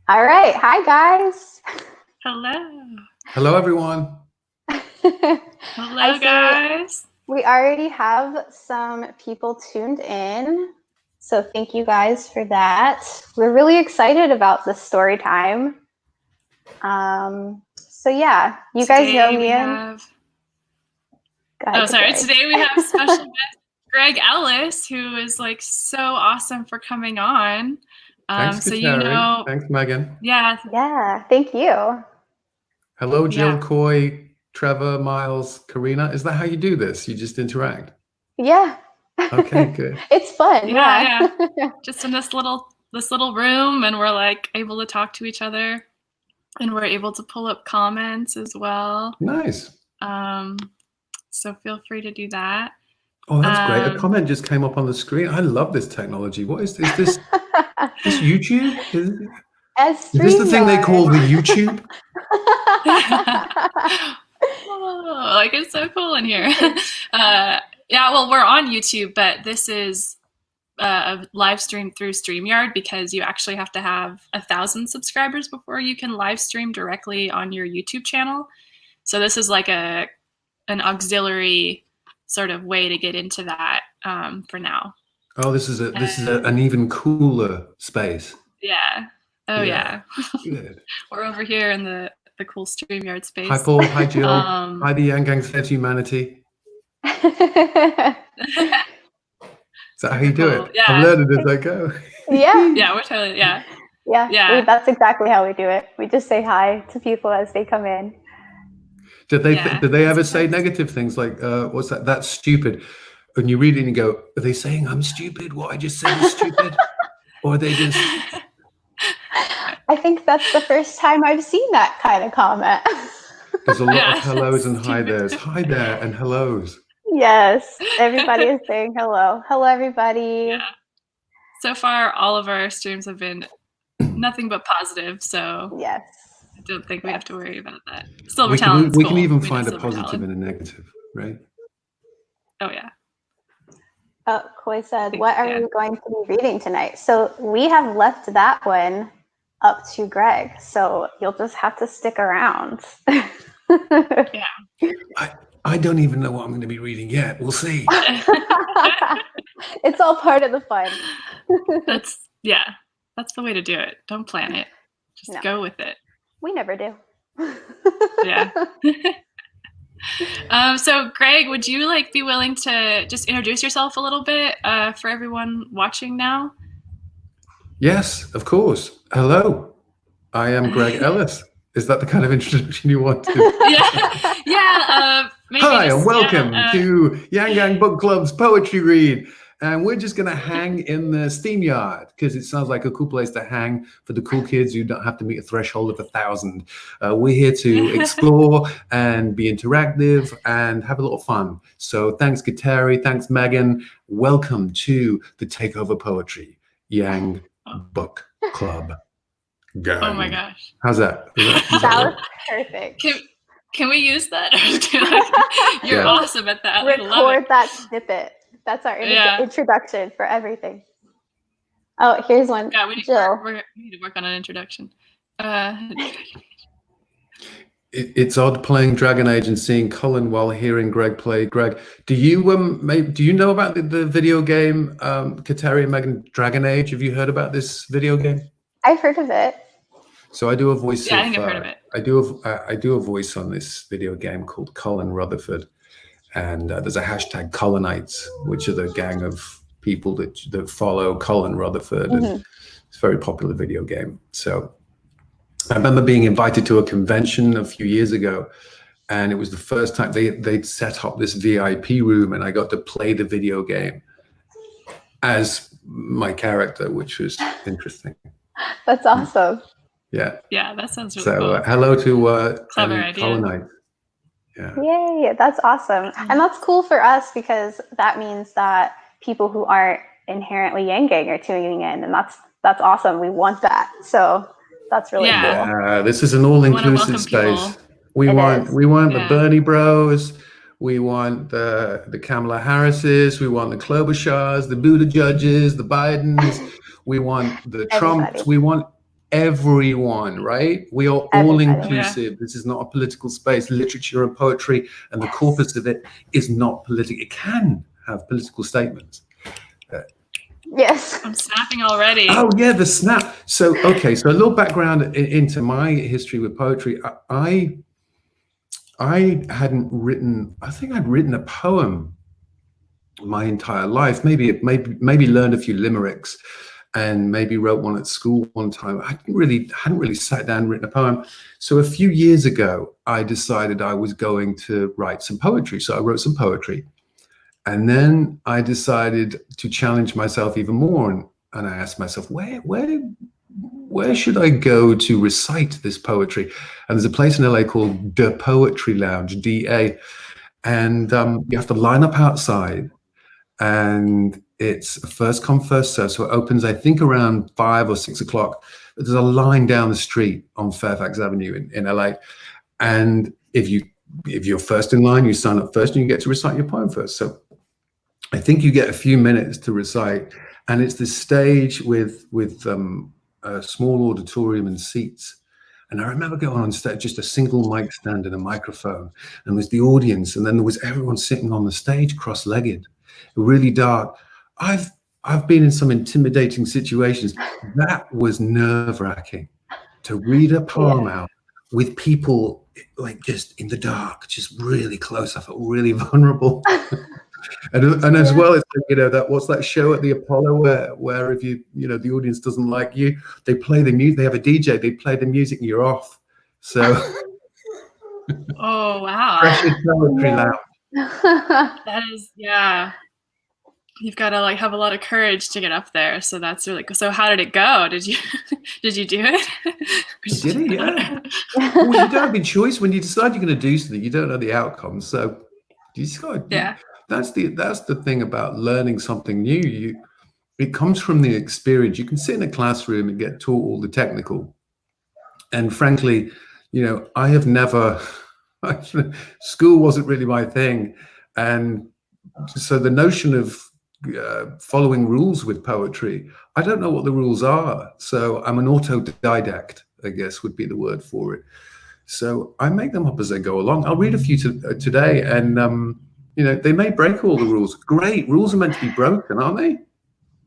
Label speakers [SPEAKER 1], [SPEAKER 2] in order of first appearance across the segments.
[SPEAKER 1] All right. Hi, guys.
[SPEAKER 2] Hello.
[SPEAKER 3] Hello, everyone.
[SPEAKER 2] Hello, guys.
[SPEAKER 1] We already have some people tuned in. So thank you guys for that. We're really excited about this story time. So yeah, you guys know me.
[SPEAKER 2] Today we have special guest Greg Ellis, who is like so awesome for coming on.
[SPEAKER 3] Thanks, Kateri. Thanks, Megan.
[SPEAKER 1] Yeah. Thank you.
[SPEAKER 3] Hello, Jill, Coy, Trevor, Miles, Karina. Is that how you do this? You just interact?
[SPEAKER 1] Yeah.
[SPEAKER 3] Okay, good.
[SPEAKER 1] It's fun. Yeah.
[SPEAKER 2] Just in this little room, and we're like able to talk to each other, and we're able to pull up comments as well.
[SPEAKER 3] Nice.
[SPEAKER 2] So feel free to do that.
[SPEAKER 3] Oh, that's great. A comment just came up on the screen. I love this technology. What is this? Is this YouTube? Is this the thing they call the YouTube?
[SPEAKER 2] Oh, like it's so cool in here. Yeah, well, we're on YouTube, but this is a live stream through StreamYard because you actually have to have 1,000 subscribers before you can live stream directly on your YouTube channel. So this is like an auxiliary sort of way to get into that for now.
[SPEAKER 3] Oh, this is an even cooler space.
[SPEAKER 2] Yeah. Oh yeah.
[SPEAKER 3] Good.
[SPEAKER 2] We're over here in the cool StreamYard space.
[SPEAKER 3] Hi Paul, hi Jill, hi the Yang Gang Said Humanity. Is that how you do it?
[SPEAKER 2] Yeah.
[SPEAKER 3] I'm learning as I go.
[SPEAKER 1] Yeah.
[SPEAKER 2] Yeah, we're totally, yeah.
[SPEAKER 1] That's exactly how we do it. We just say hi to people as they come in.
[SPEAKER 3] Did they ever say negative things like, what's that? That's stupid. And you read it and you go, are they saying I'm stupid? What I just said is stupid? Or are they just...
[SPEAKER 1] I think that's the first time I've seen that kind of comment.
[SPEAKER 3] There's a lot of hellos and hi there's. Hi there and hellos.
[SPEAKER 1] Yes, everybody is saying hello. Hello, everybody.
[SPEAKER 2] Yeah. So far, all of our streams have been nothing but positive. So
[SPEAKER 1] yes,
[SPEAKER 2] I don't think we have to worry about that. Silver
[SPEAKER 3] we
[SPEAKER 2] talent's
[SPEAKER 3] we
[SPEAKER 2] cool.
[SPEAKER 3] can even find a positive and a negative, right?
[SPEAKER 2] Oh yeah.
[SPEAKER 1] Koi said, what are we going to be reading tonight? So we have left that one up to Greg. So you'll just have to stick around.
[SPEAKER 2] Yeah.
[SPEAKER 3] I don't even know what I'm going to be reading yet. We'll see.
[SPEAKER 1] It's all part of the fun.
[SPEAKER 2] That's the way to do it. Don't plan it. Just go with it.
[SPEAKER 1] We never do.
[SPEAKER 2] Yeah. So Greg, would you be willing to just introduce yourself a little bit for everyone watching now?
[SPEAKER 3] Yes, of course. Hello, I am Greg Ellis. Is that the kind of introduction you want to?
[SPEAKER 2] Yeah.
[SPEAKER 3] Hi, and welcome to Yang Gang Book Club's Poetry Read. And we're just going to hang in the StreamYard because it sounds like a cool place to hang for the cool kids who don't have to meet a threshold of 1,000. We're here to explore and be interactive and have a little fun. So thanks, Kateri. Thanks, Megan. Welcome to the Takeover Poetry Yang Book Club. Gang.
[SPEAKER 2] Oh my gosh.
[SPEAKER 3] How's that?
[SPEAKER 1] That was perfect.
[SPEAKER 2] Can we use that? You're awesome at that.
[SPEAKER 1] Record that snippet. That's our introduction for everything. Oh, here's one.
[SPEAKER 2] Yeah, we need to work on an introduction.
[SPEAKER 3] It's odd playing Dragon Age and seeing Cullen while hearing Greg play. Greg, do you know about the video game Kateri and Megan, Dragon Age? Have you heard about this video game?
[SPEAKER 1] I've heard of it.
[SPEAKER 3] So I do a voice.
[SPEAKER 2] Yeah, I think I've heard of it.
[SPEAKER 3] I do a voice on this video game called Colin Rutherford, and there's a hashtag Cullenites, which are the gang of people that follow Colin Rutherford, and it's a very popular video game. So I remember being invited to a convention a few years ago, and it was the first time they'd set up this VIP room, and I got to play the video game as my character, which was interesting.
[SPEAKER 1] That's awesome.
[SPEAKER 3] Yeah.
[SPEAKER 2] Yeah, that sounds really cool.
[SPEAKER 3] So hello to
[SPEAKER 2] clever idea.
[SPEAKER 3] Cullenites. Yeah.
[SPEAKER 1] Yay, that's awesome. And that's cool for us because that means that people who aren't inherently Yang Gang are tuning in, and that's awesome. We want that. So that's really cool.
[SPEAKER 3] This is an all-inclusive space. We want the Bernie Bros. We want the Kamala Harrises. We want the Klobuchars, the Buddha judges, the Bidens. We want the Trumps. We want everyone, right? We are all
[SPEAKER 1] Everybody.
[SPEAKER 3] inclusive. Yeah. This is not a political space. Literature and poetry and the corpus of it is not political. It can have political statements.
[SPEAKER 1] Yes.
[SPEAKER 2] I'm snapping already.
[SPEAKER 3] Oh yeah, the snap. So okay, so a little background into my history with poetry. I hadn't written. I think I'd written a poem my entire life. Maybe learned a few limericks, and maybe wrote one at school one time. I hadn't really sat down and written a poem. So a few years ago, I decided I was going to write some poetry. So I wrote some poetry, and then I decided to challenge myself even more. And I asked myself, where should I go to recite this poetry? And there's a place in LA called The Poetry Lounge, DA, and you have to line up outside. And it's first come, first serve. So it opens, I think, around 5 or 6 o'clock. There's a line down the street on Fairfax Avenue in LA. And if you're first in line, you sign up first and you get to recite your poem first. So I think you get a few minutes to recite. And it's this stage with a small auditorium and seats. And I remember going on stage, just a single mic stand and a microphone. And there's the audience. And then there was everyone sitting on the stage cross-legged. Really dark. I've been in some intimidating situations. That was nerve-wracking to read a poem out with people like just in the dark, just really close. I felt really vulnerable. and as well as, you know, what's that show at the Apollo where if the audience doesn't like you, they play the music. They have a DJ. They play the music and you're off. So.
[SPEAKER 2] Oh wow.
[SPEAKER 3] Precious poetry lounge.
[SPEAKER 2] That is, yeah. You've got to like have a lot of courage to get up there. So that's really cool. So how did it go? Did you do it?
[SPEAKER 3] Did it? Yeah. Well, you don't have a choice when you decide you're going to do something. You don't know the outcome, so you just got. Yeah. That's the thing about learning something new. It comes from the experience. You can sit in a classroom and get taught all the technical. And frankly, I have never. School wasn't really my thing, and so the notion of following rules with poetry, I don't know what the rules are. So I'm an autodidact, I guess would be the word for it. So I make them up as I go along. I'll read a few today, and they may break all the rules. Great, rules are meant to be broken, aren't they?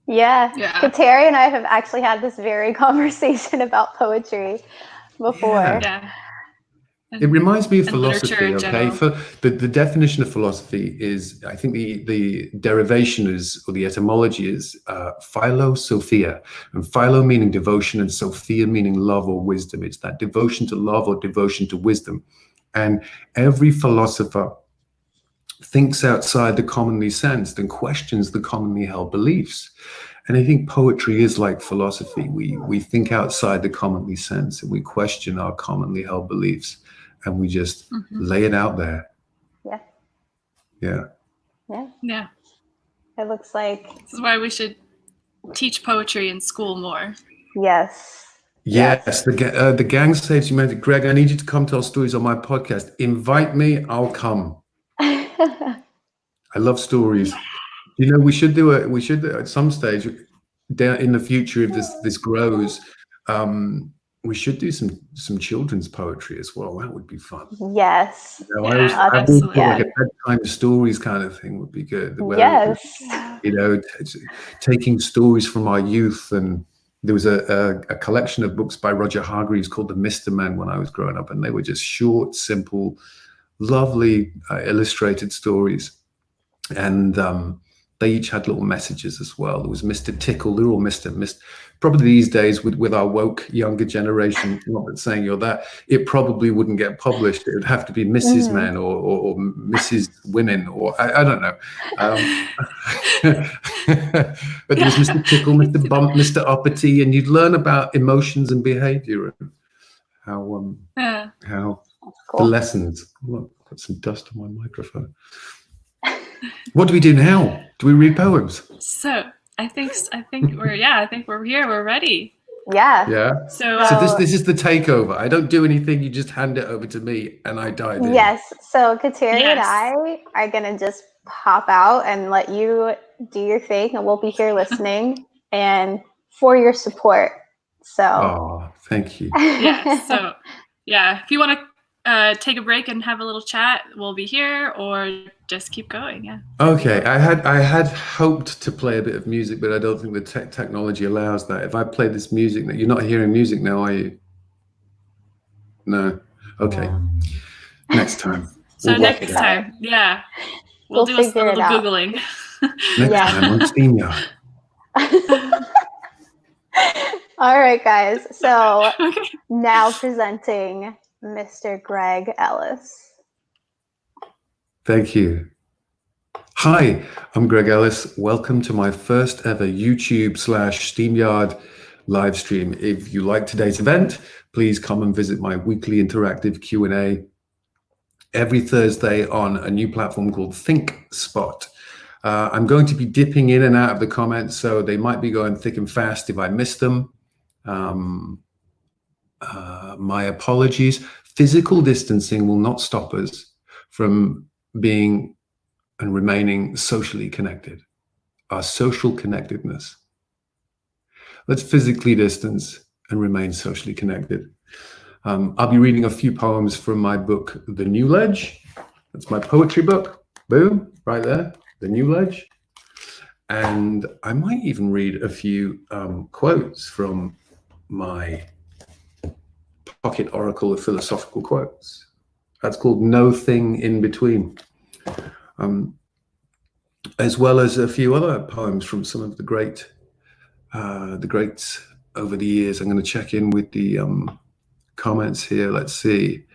[SPEAKER 1] Yeah. Kateri and I have actually had this very conversation about poetry before.
[SPEAKER 2] Yeah.
[SPEAKER 3] It reminds me of philosophy, okay? For the definition of philosophy is, I think the derivation is, or the etymology is philosophia. And philo meaning devotion and sophia meaning love or wisdom. It's that devotion to love or devotion to wisdom. And every philosopher thinks outside the commonly sensed and questions the commonly held beliefs. And I think poetry is like philosophy. We think outside the commonly sensed and we question our commonly held beliefs. And we just lay it out there.
[SPEAKER 1] Yeah.
[SPEAKER 3] Yeah.
[SPEAKER 1] Yeah.
[SPEAKER 2] Yeah.
[SPEAKER 1] It looks like.
[SPEAKER 2] This is why we should teach poetry in school more.
[SPEAKER 1] Yes.
[SPEAKER 3] Yes. The gang saves humanity. Greg, I need you to come tell stories on my podcast. Invite me, I'll come. I love stories. We should at some stage down in the future, if this grows, we should do some children's poetry as well. That would be fun.
[SPEAKER 1] Yes.
[SPEAKER 3] I would feel like a bedtime stories kind of thing would be good.
[SPEAKER 1] Yes.
[SPEAKER 3] Taking stories from our youth. And there was a collection of books by Roger Hargreaves called The Mr. Men when I was growing up. And they were just short, simple, lovely illustrated stories. And they each had little messages as well. There was Mr. Tickle. They're all Mr. Probably these days with our woke younger generation, not that saying you're that, it probably wouldn't get published. It would have to be Mrs. Men or Mrs. Women, or I don't know. But there was Mr. Tickle, Mr. Bump, Mr. Uppity, and you'd learn about emotions and behavior and how the lessons. Look, I've got some dust on my microphone. What do we do now? Do we read poems?
[SPEAKER 2] So I think we're here. We're ready.
[SPEAKER 1] Yeah.
[SPEAKER 3] Yeah. So this is the takeover. I don't do anything. You just hand it over to me and I dive in.
[SPEAKER 1] Yes. So Kateri and I are gonna just pop out and let you do your thing, and we'll be here listening and for your support.
[SPEAKER 3] Oh, thank you.
[SPEAKER 2] Yeah. So, yeah, if you want to take a break and have a little chat, we'll be here, or just keep going. Yeah.
[SPEAKER 3] Okay. I had hoped to play a bit of music, but I don't think the technology allows that. If I play this music, you're not hearing music now, are you? No. Okay.
[SPEAKER 1] No.
[SPEAKER 3] Next time.
[SPEAKER 2] So next time, yeah, we'll do a little Googling.
[SPEAKER 3] Next time on StreamYard.
[SPEAKER 1] All right, guys. So now presenting Mr. Greg Ellis.
[SPEAKER 3] Thank you. Hi, I'm Greg Ellis. Welcome to my first ever YouTube/StreamYard live stream. If you like today's event, please come and visit my weekly interactive Q&A every Thursday on a new platform called ThinkSpot. I'm going to be dipping in and out of the comments, so they might be going thick and fast if I miss them. My apologies. Physical distancing will not stop us from being and remaining socially connected. Our social connectedness. Let's physically distance and remain socially connected. I'll be reading a few poems from my book, The New Ledge. That's my poetry book. Boom, right there, The New Ledge. And I might even read a few quotes from my pocket oracle of philosophical quotes. That's called No Thing in Between. As well as a few other poems from some of the greats over the years. I'm going to check in with the comments here. Let's see.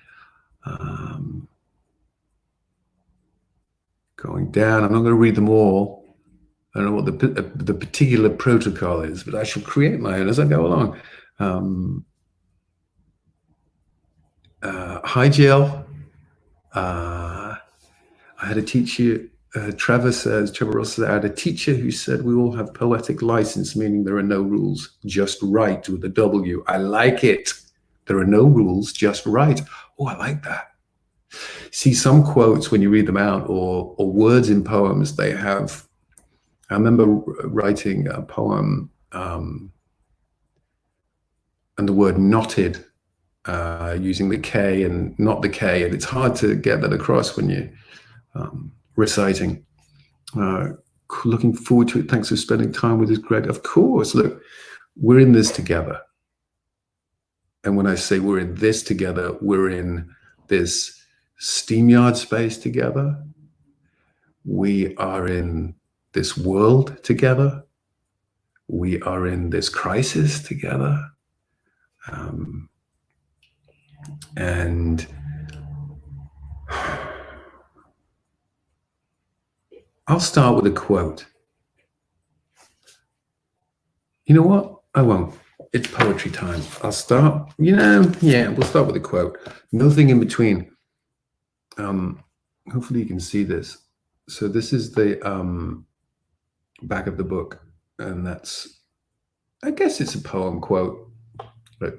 [SPEAKER 3] Going down. I'm not going to read them all. I don't know what the particular protocol is, but I shall create my own as I go along. Hi, Jill. I had a teacher. Trevor Ross says, I had a teacher who said we all have poetic license, meaning there are no rules, just right with a W. I like it. There are no rules, just right. Oh, I like that. See, some quotes, when you read them out, or words in poems, they have, I remember writing a poem and the word knotted, using the K and not the K, and it's hard to get that across when you reciting. Looking forward to it. Thanks for spending time with us, Greg. Of course. Look, we're in this together. And when I say we're in this together, we're in this StreamYard space together. We are in this world together. We are in this crisis together. And I'll start with a quote. You know what? I won't. It's poetry time. I'll start, we'll start with a quote. Nothing in between. Hopefully you can see this. So this is the back of the book. And that's, I guess it's a poem quote. But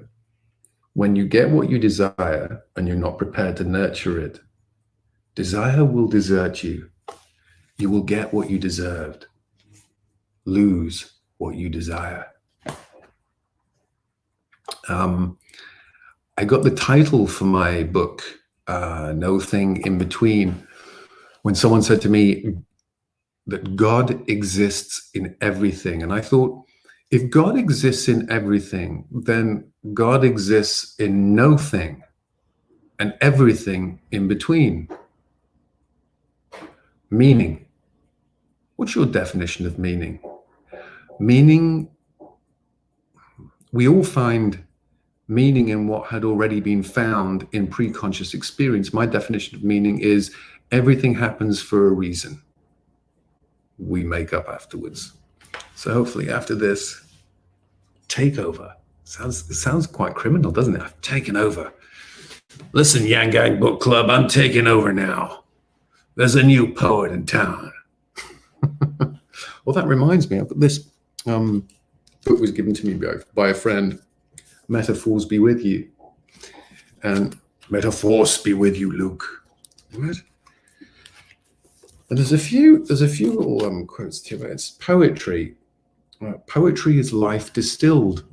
[SPEAKER 3] when you get what you desire and you're not prepared to nurture it, desire will desert you. You will get what you deserved, lose what you desire. I got the title for my book, No Thing in Between, when someone said to me that God exists in everything. And I thought, if God exists in everything, then God exists in no thing and everything in between. Meaning. What's your definition of meaning? Meaning, we all find meaning in what had already been found in pre-conscious experience. My definition of meaning is everything happens for a reason. We make up afterwards. So hopefully after this, take over. Sounds quite criminal, doesn't it? I've taken over. Listen, Yang Gang Book Club, I'm taking over now. There's a new poet in town. Well, that reminds me, I've got this book was given to me by a friend, Metaphors Be With You. And metaphors be with you, Luke. What? And there's a few little quotes here. It's poetry. Poetry is life distilled.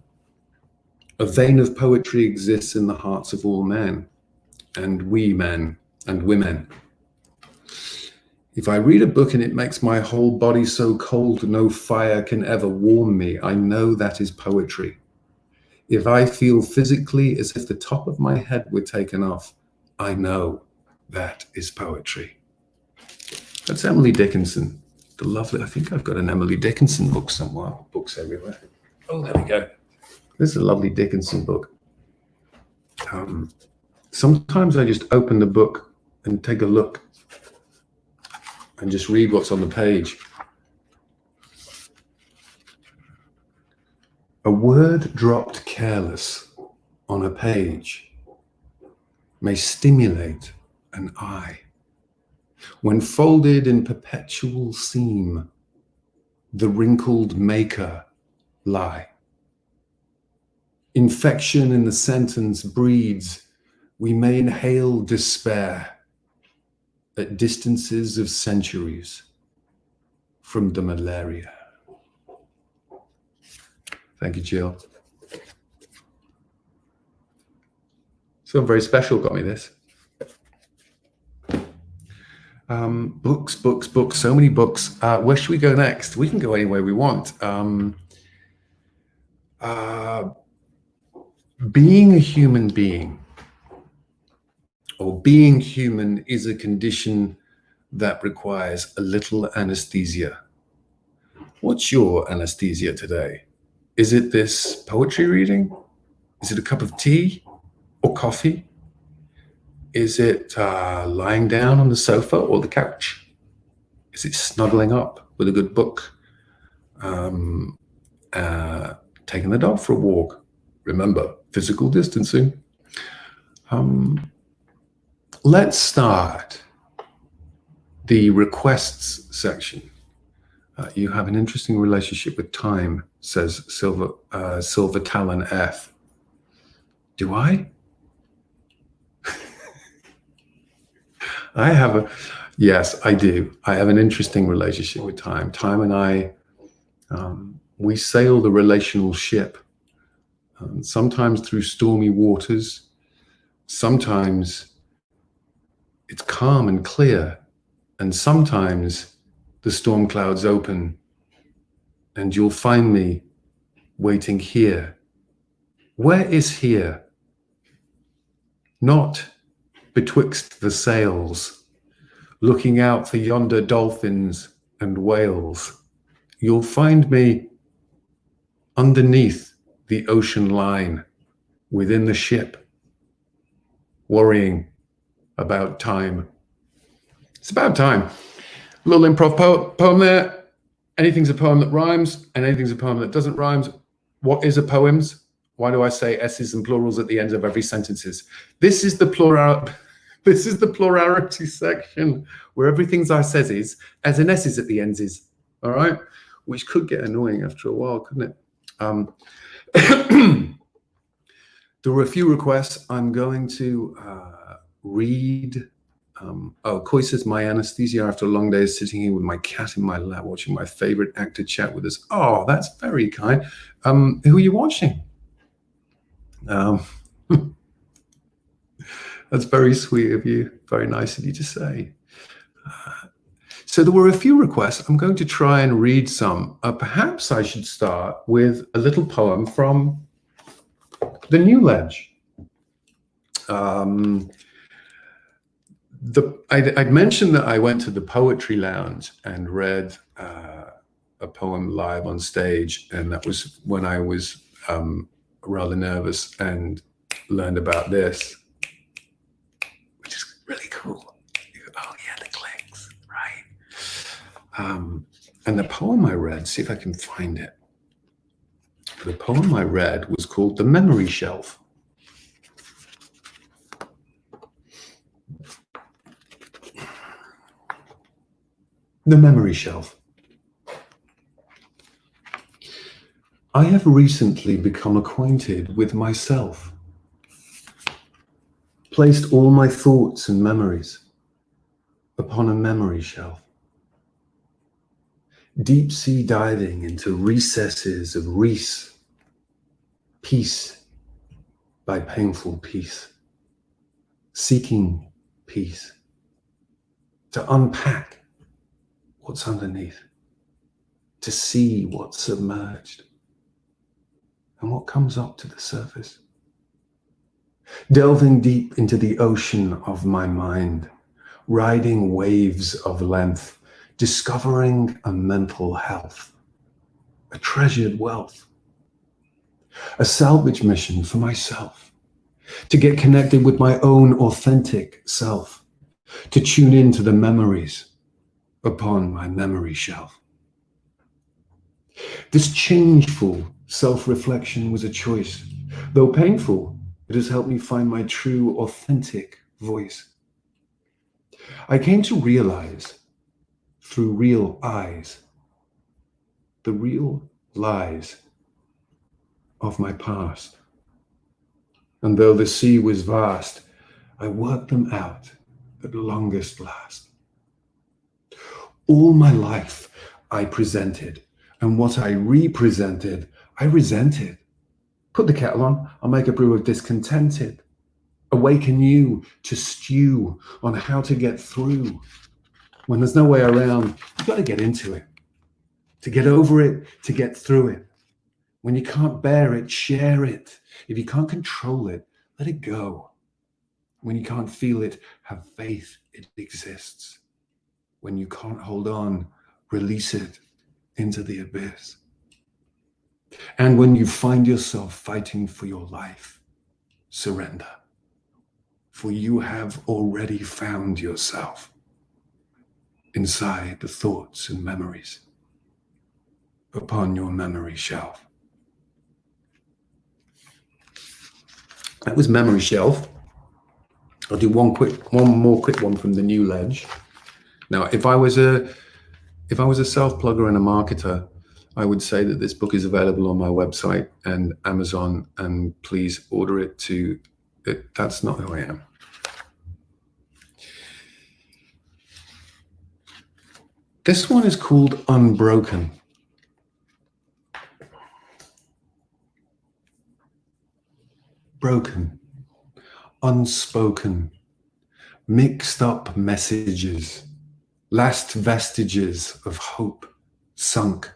[SPEAKER 3] A vein of poetry exists in the hearts of all men, and we men and women. If I read a book and it makes my whole body so cold no fire can ever warm me, I know that is poetry. If I feel physically as if the top of my head were taken off, I know that is poetry. That's Emily Dickinson. The lovely, I think I've got an Emily Dickinson book somewhere, books everywhere. Oh, there we go. This is a lovely Dickinson book. Sometimes I just open the book and take a look and just read what's on the page. A word dropped careless on a page may stimulate an eye. When folded in perpetual seam, the wrinkled maker lie. Infection in the sentence breeds, we may inhale despair at distances of centuries from the malaria. Thank you, Jill. Someone very special got me this. Books, so many books. Where should we go next? We can go anywhere we want. Being a human being, or being human, is a condition that requires a little anesthesia. What's your anesthesia today? Is it this poetry reading? Is it a cup of tea or coffee? Is it lying down on the sofa or the couch? Is it snuggling up with a good book? Taking the dog for a walk? Remember, physical distancing. Let's start the requests section. You have an interesting relationship with time, says Silver Talon F. Do I? Yes, I do. I have an interesting relationship with time. Time and I, we sail the relational ship, sometimes through stormy waters, sometimes it's calm and clear, and sometimes the storm clouds open and you'll find me waiting here. Where is here? Not betwixt the sails, looking out for yonder dolphins and whales. You'll find me underneath the ocean line, within the ship, worrying about time. It's about time. A little improv poem there. Anything's a poem that rhymes, and anything's a poem that doesn't rhyme. What is a poems? Why do I say S's and plurals at the end of every sentences? This is the plurality section where everything I says is as an S's at the ends is. All right, which could get annoying after a while, couldn't it? There were a few requests. I'm going to read. Koi says, my anesthesia after a long day is sitting here with my cat in my lap, watching my favorite actor chat with us. Oh, that's very kind. Who are you watching? That's very sweet of you. Very nice of you to say. So there were a few requests. I'm going to try and read some. Perhaps I should start with a little poem from the New Ledge. I'd mentioned that I went to the Poetry Lounge and read a poem live on stage, and that was when I was rather nervous and learned about this, which is really cool. Oh yeah, the clicks, right? And the poem I read, see if I can find it. The poem I read was called The Memory Shelf. The Memory Shelf. I have recently become acquainted with myself, placed all my thoughts and memories upon a memory shelf, deep sea diving into recesses of peace by painful peace, seeking peace, to unpack what's underneath, to see what's submerged and what comes up to the surface. Delving deep into the ocean of my mind, riding waves of length, discovering a mental health, a treasured wealth, a salvage mission for myself, to get connected with my own authentic self, to tune into the memories upon my memory shelf. This changeful self-reflection was a choice. Though painful, it has helped me find my true, authentic voice. I came to realize through real eyes the real lies of my past. And though the sea was vast, I worked them out at longest last. All my life I presented, and what I represented, I resented. Put the kettle on, I'll make a brew of discontented. Awaken you to stew on how to get through. When there's no way around, you've got to get into it. To get over it, to get through it. When you can't bear it, share it. If you can't control it, let it go. When you can't feel it, have faith it exists. When you can't hold on, release it into the abyss. And when you find yourself fighting for your life, surrender. For you have already found yourself inside the thoughts and memories upon your memory shelf. That was Memory Shelf. I'll do one more quick one from the new ledge. Now, if I was a self-plugger and a marketer, I would say that this book is available on my website and Amazon, and please order it to it. That's not who I am. This one is called Unbroken. Broken, unspoken, mixed up messages, last vestiges of hope sunk,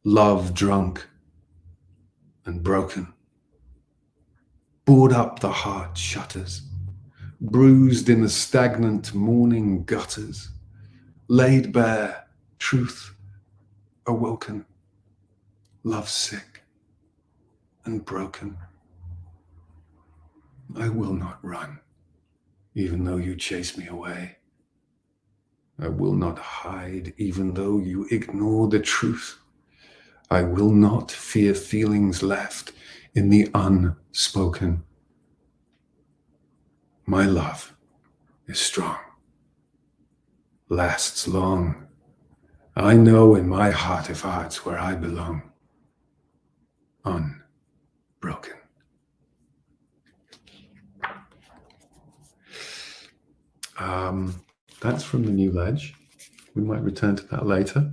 [SPEAKER 3] love drunk and broken. Board up the heart shutters, bruised in the stagnant morning gutters, laid bare, truth awoken, love sick and broken. I will not run, even though you chase me away. I will not hide, even though you ignore the truth. I will not fear feelings left in the unspoken. My love is strong, lasts long. I know in my heart of hearts where I belong. Unbroken. That's from the new ledge. We might return to that later.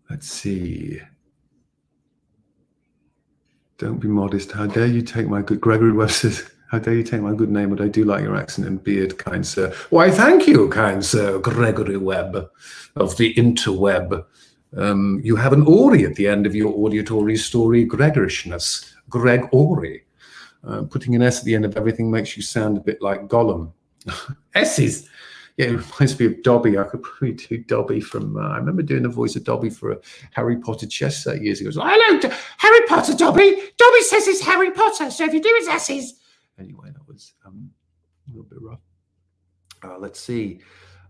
[SPEAKER 3] Let's see. Don't be modest. How dare you take my good, Gregory Webb says, how dare you take my good name, but I do like your accent and beard, kind sir. Why, thank you, kind sir, Gregory Webb of the interweb. You have an Ori at the end of your auditory story, Gregorishness, Greg-Ori. Putting an S at the end of everything makes you sound a bit like Gollum. S's. Yeah, it reminds me of Dobby. I could probably do Dobby from, I remember doing the voice of Dobby for a Harry Potter chess set years ago. Hello, Harry Potter, Dobby. Dobby says it's Harry Potter, so if you do it's S's. Anyway, that was a little bit rough. Let's see.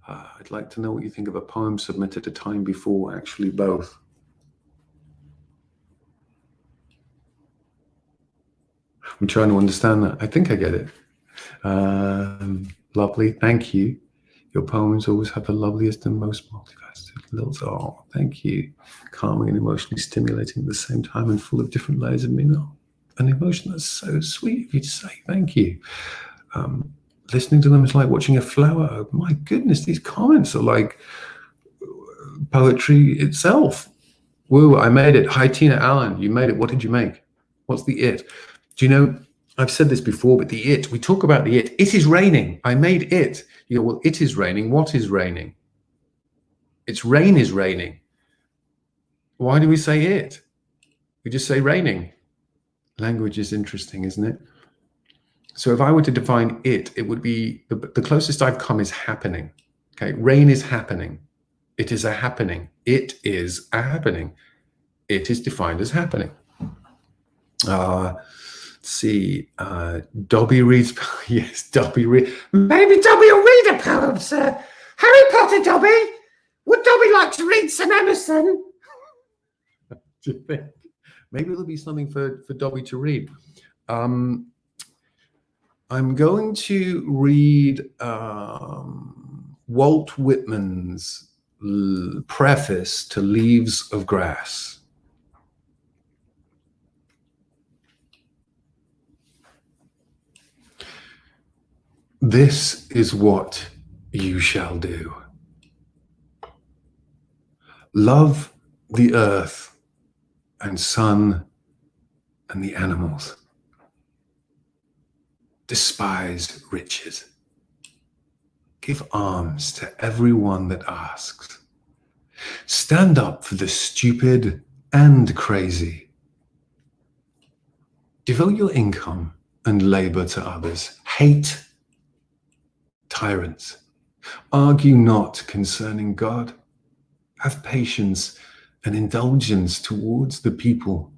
[SPEAKER 3] I'd like to know what you think of a poem submitted a time before, actually both. I'm trying to understand that. I think I get it. Lovely, thank you. Your poems always have the loveliest and most multifaceted little. Oh, thank you. Calming and emotionally stimulating at the same time and full of different layers of meaning. An emotion that's so sweet of you to say. Thank you. Listening to them is like watching a flower. Oh, my goodness, these comments are like poetry itself. Woo, I made it. Hi, Tina Allen. You made it. What did you make? What's the it? Do you know, I've said this before, but the it, we talk about the it. It is raining. I made it. You go, well, it is raining. What is raining? It's rain is raining. Why do we say it? We just say raining. Language is interesting, isn't it? So if I were to define it, it would be, the closest I've come is happening. Okay, rain is happening. It is a happening. It is a happening. It is defined as happening. Let's see. Dobby reads. Yes, Dobby read. Maybe Dobby will read a poem, sir. Harry Potter, Dobby. Would Dobby like to read some Emerson? Do you think? Maybe there'll be something for Dobby to read. I'm going to read Walt Whitman's preface to Leaves of Grass. This is what you shall do. Love the earth and sun and the animals. Despise riches. Give alms to everyone that asks. Stand up for the stupid and crazy. Devote your income and labor to others. Hate tyrants. Argue not concerning God. Have patience and indulgence towards the people.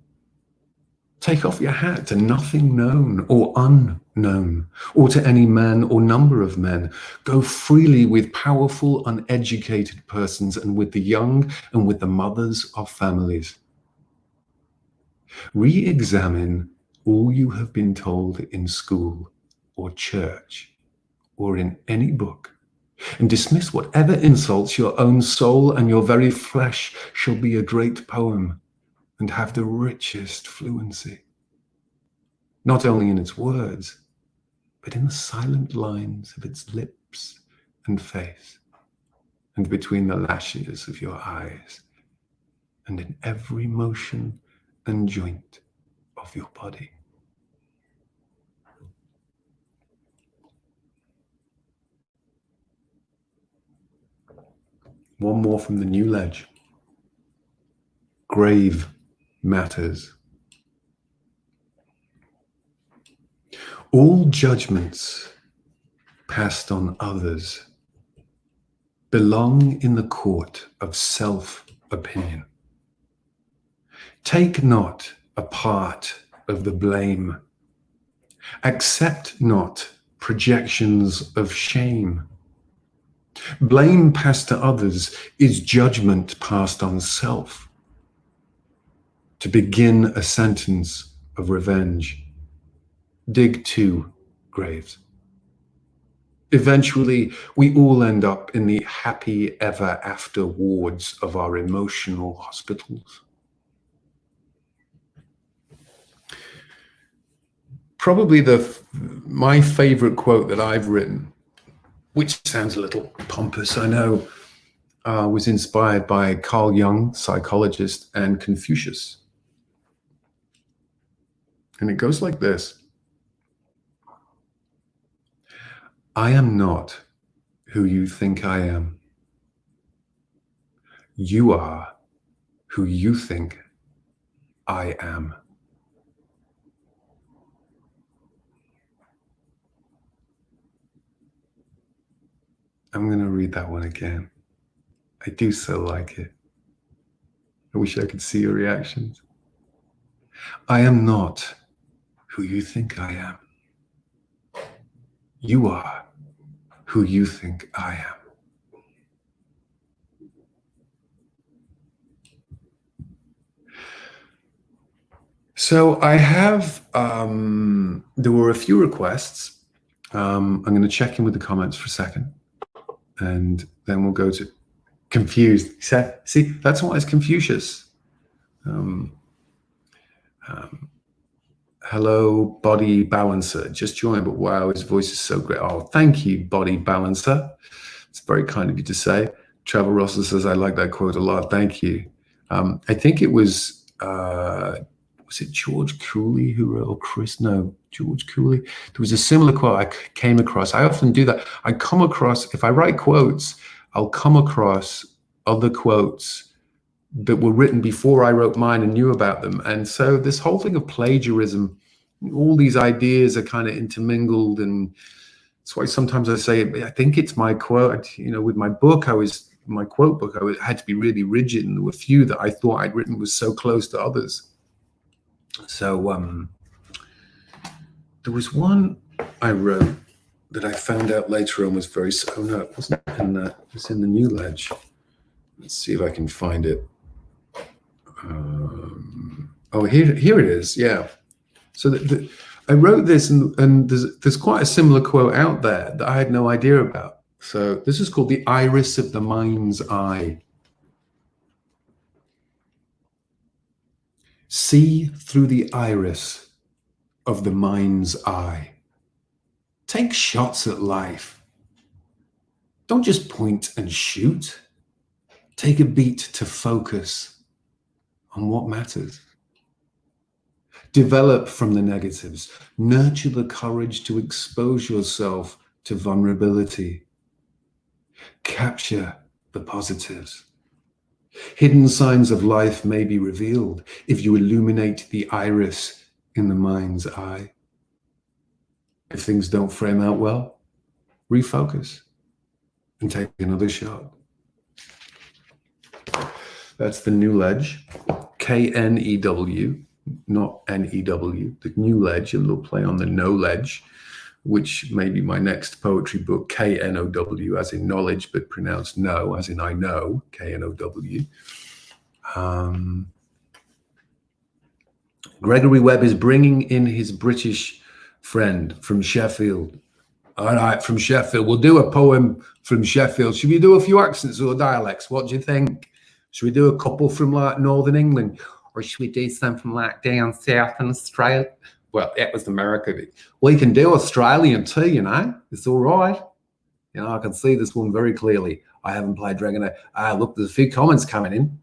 [SPEAKER 3] Take off your hat to nothing known or unknown, or to any man or number of men. Go freely with powerful, uneducated persons, and with the young, and with the mothers of families. Re-examine all you have been told in school or church or in any book, and dismiss whatever insults your own soul, and your very flesh shall be a great poem and have the richest fluency, not only in its words, but in the silent lines of its lips and face, and between the lashes of your eyes, and in every motion and joint of your body. One more from the New Ledge. Grave matters. All judgments passed on others belong in the court of self-opinion. Take not a part of the blame. Accept not projections of shame. Blame passed to others is judgment passed on self. To begin a sentence of revenge, dig 2 graves. Eventually, we all end up in the happy ever after wards of our emotional hospitals. Probably my favorite quote that I've written, which sounds a little pompous, I know, was inspired by Carl Jung, psychologist, and Confucius. And it goes like this. I am not who you think I am. You are who you think I am. I'm going to read that one again. I do so like it. I wish I could see your reactions. I am not who you think I am. You are who you think I am. So I have, there were a few requests. I'm going to check in with the comments for a second, and then we'll go to confused. See, that's why it's Confucius. Hello, Body Balancer. Just joined, but wow, his voice is so great. Oh, thank you, Body Balancer. It's very kind of you to say. Trevor Russell says, I like that quote a lot. Thank you. I think it was it George Cooley who wrote, or George Cooley. There was a similar quote I came across. I often do that. I come across, if I write quotes, I'll come across other quotes that were written before I wrote mine and knew about them. And so this whole thing of plagiarism, all these ideas are kind of intermingled. And that's why sometimes I say, I think it's my quote. You know, with my book, my quote book, I had to be really rigid. And there were a few that I thought I'd written was so close to others. So there was one I wrote that I found out later on was very, oh no, it wasn't in that, it was in the New Ledge. Let's see if I can find it. Oh, here it is, yeah. So I wrote this and there's quite a similar quote out there that I had no idea about. So this is called The Iris of the Mind's Eye. See through the iris of the mind's eye. Take shots at life. Don't just point and shoot. Take a beat to focus on what matters. Develop from the negatives. Nurture the courage to expose yourself to vulnerability. Capture the positives. Hidden signs of life may be revealed if you illuminate the iris in the mind's eye. If things don't frame out well, refocus and take another shot. That's the New Ledge, K-N-E-W, not N-E-W, the New Ledge, a little play on the No Ledge, which may be my next poetry book, K-N-O-W, as in knowledge, but pronounced no, as in I know, K-N-O-W. Gregory Webb is bringing in his British friend from Sheffield. All right, from Sheffield. We'll do a poem from Sheffield. Should we do a few accents or dialects? What do you think? Should we do a couple from like Northern England? Or should we do something like down south in Australia? Well, that was America. We can do Australian too, you know. It's all right. You know, I can see this one very clearly. I haven't played Dragon. Look, there's a few comments coming in.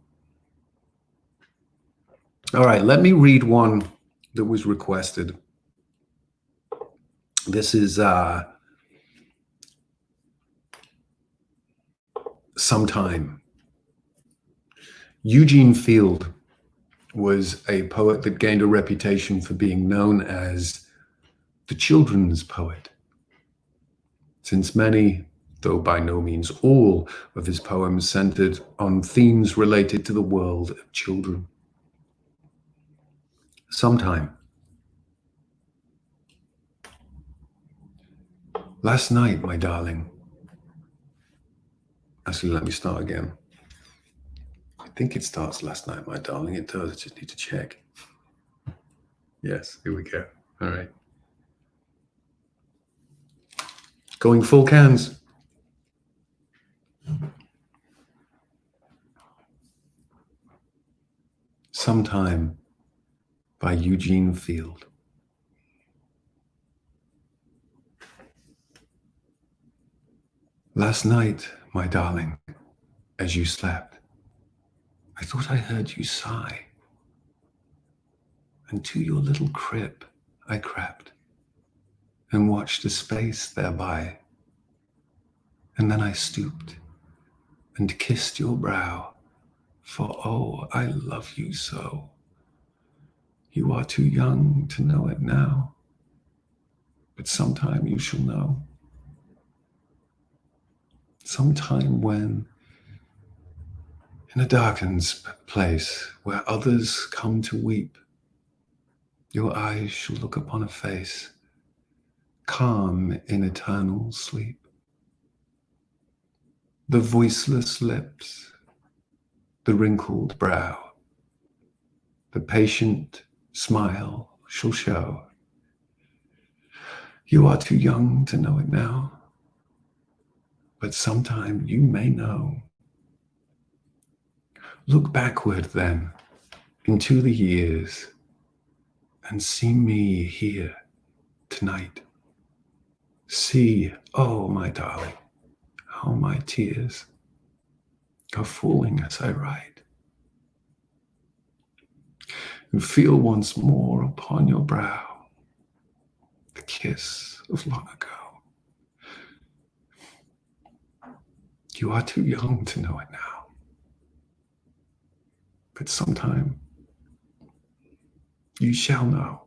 [SPEAKER 3] All right, let me read one that was requested. This is Sometime. Eugene Field was a poet that gained a reputation for being known as the children's poet, since many, though by no means all, of his poems centered on themes related to the world of children. Sometime. Last night, my darling. Actually, let me start again. I think it starts last night, my darling. It does. I just need to check. Yes, here we go. All right. Going full cans. Sometime by Eugene Field. Last night, my darling, as you slept, I thought I heard you sigh, and to your little crib I crept, and watched a space thereby, and then I stooped and kissed your brow, for oh, I love you so. You are too young to know it now, but sometime you shall know. Sometime when, in a darkened place where others come to weep, your eyes shall look upon a face, calm in eternal sleep. The voiceless lips, the wrinkled brow, the patient smile shall show. You are too young to know it now, but sometime you may know. Look backward then into the years and see me here tonight. See, oh my darling, how my tears are falling as I write. and feel once more upon your brow the kiss of long ago. You are too young to know it now, but sometime you shall know.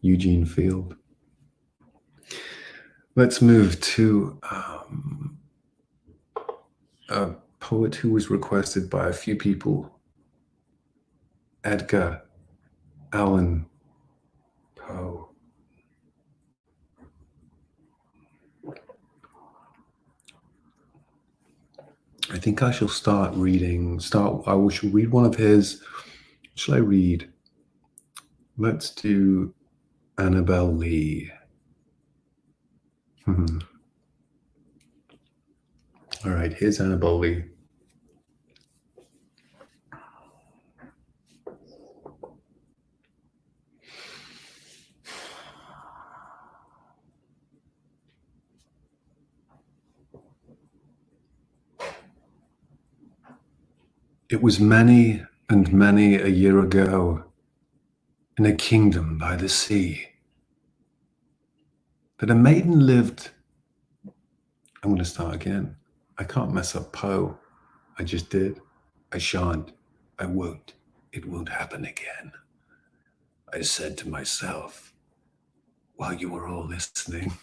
[SPEAKER 3] Eugene Field. Let's move to a poet who was requested by a few people, Edgar Allan Poe. I think I shall start reading. I shall read one of his. Shall I read? Let's do Annabel Lee. All right, here's Annabel Lee. It was many and many a year ago, in a kingdom by the sea, that a maiden lived. I'm going to start again. I can't mess up Poe. I just did. I shan't. I won't. It won't happen again. I said to myself while you were all listening.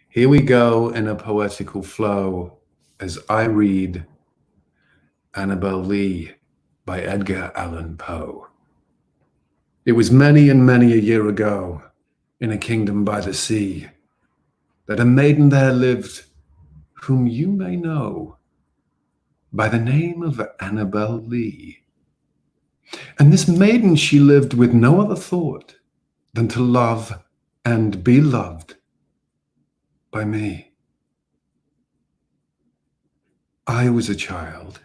[SPEAKER 3] Here we go in a poetical flow as I read Annabel Lee by Edgar Allan Poe. It was many and many a year ago, in a kingdom by the sea, that a maiden there lived whom you may know by the name of Annabel Lee. And this maiden, she lived with no other thought than to love and be loved by me. I was a child,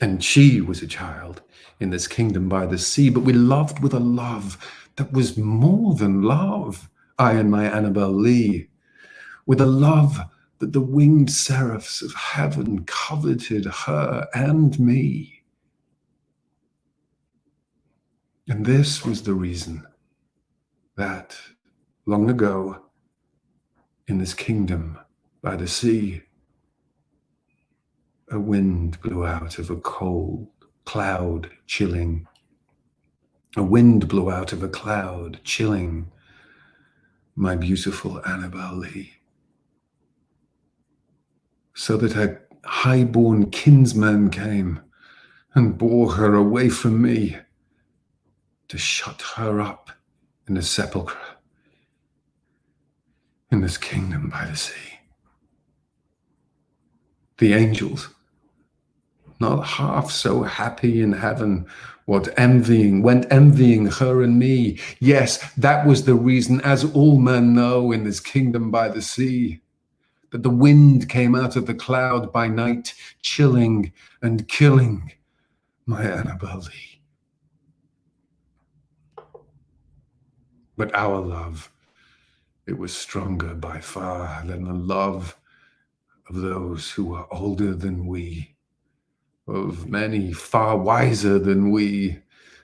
[SPEAKER 3] and she was a child in this kingdom by the sea, but we loved with a love that was more than love, I and my Annabel Lee, with a love that the winged seraphs of heaven coveted her and me. And this was the reason that, long ago, in this kingdom by the sea, a wind blew out of a cold cloud, chilling. A wind blew out of a cloud, chilling my beautiful Annabel Lee, so that a high-born kinsman came and bore her away from me to shut her up in a sepulchre in this kingdom by the sea. The angels, not half so happy in heaven, went envying her and me. Yes, that was the reason, as all men know in this kingdom by the sea, that the wind came out of the cloud by night, chilling and killing my Annabel Lee. But our love, it was stronger by far than the love of those who were older than we, of many far wiser than we,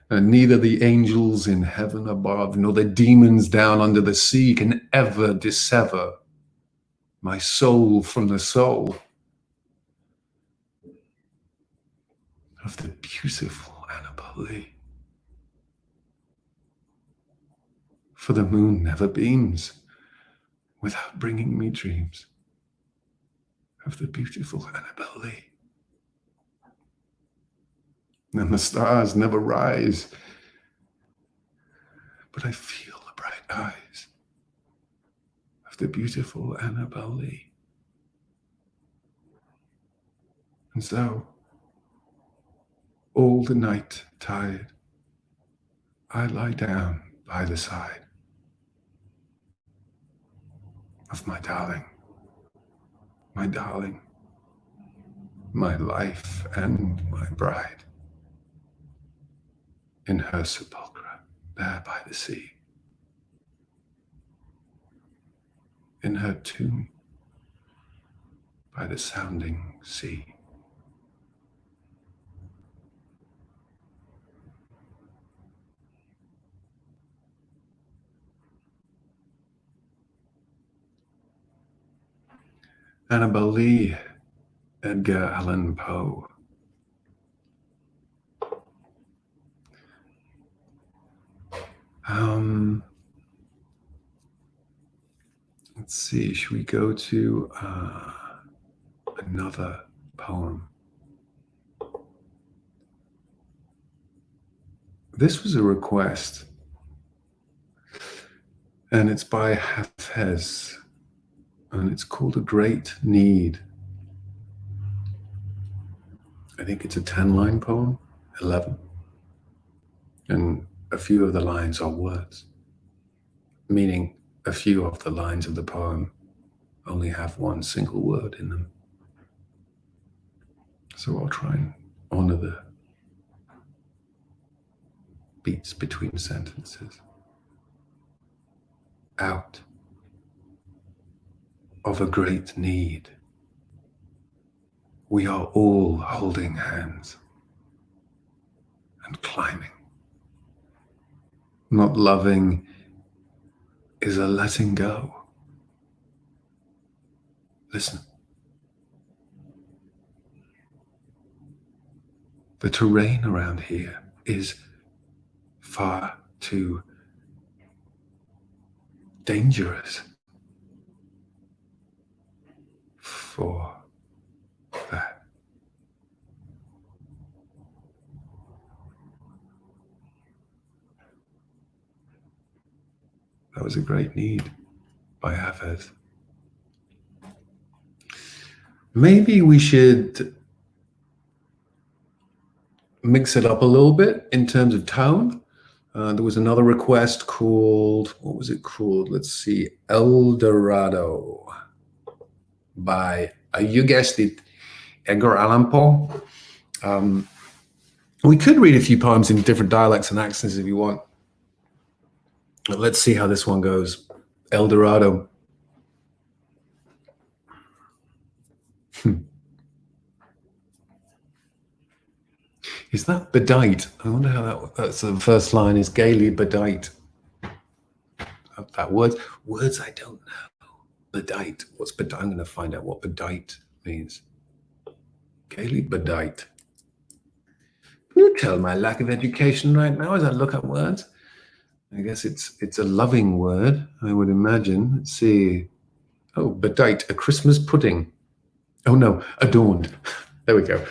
[SPEAKER 3] and neither the angels in heaven above nor the demons down under the sea can ever dissever my soul from the soul of the beautiful Annabel Lee. For the moon never beams without bringing me dreams of the beautiful Annabel Lee. And the stars never rise, but I feel the bright eyes of the beautiful Annabel Lee. And so, all the night tide, I lie down by the side of my darling, my life and my bride, in her sepulchre there by the sea, in her tomb by the sounding sea. Annabel Lee, Edgar Allan Poe. Let's see, should we go to another poem? This was a request, and it's by Hafez, and it's called A Great Need. I think it's a 10-line poem, 11. And a few of the lines are words, meaning a few of the lines of the poem only have one single word in them. So I'll try and honor the beats between sentences. Out of a great need, we are all holding hands and climbing. Not loving is a letting go. Listen. The terrain around here is far too dangerous for that. That was a great need by Hafez. Maybe we should mix it up a little bit in terms of tone. There was another request called, what was it called? Let's see, El Dorado by, you guessed it, Edgar Allan Poe. We could read a few poems in different dialects and accents if you want. But let's see how this one goes. El Dorado. Is that bedight? I wonder how that's the first line is gaily bedight. That words I don't know. Bedight. What's bedight? I'm going to find out what bedight means. Gaily bedight. Can you tell my lack of education right now as I look at words? I guess it's a loving word, I would imagine. Let's see. Oh, bedight, a Christmas pudding. Oh no, adorned. There we go.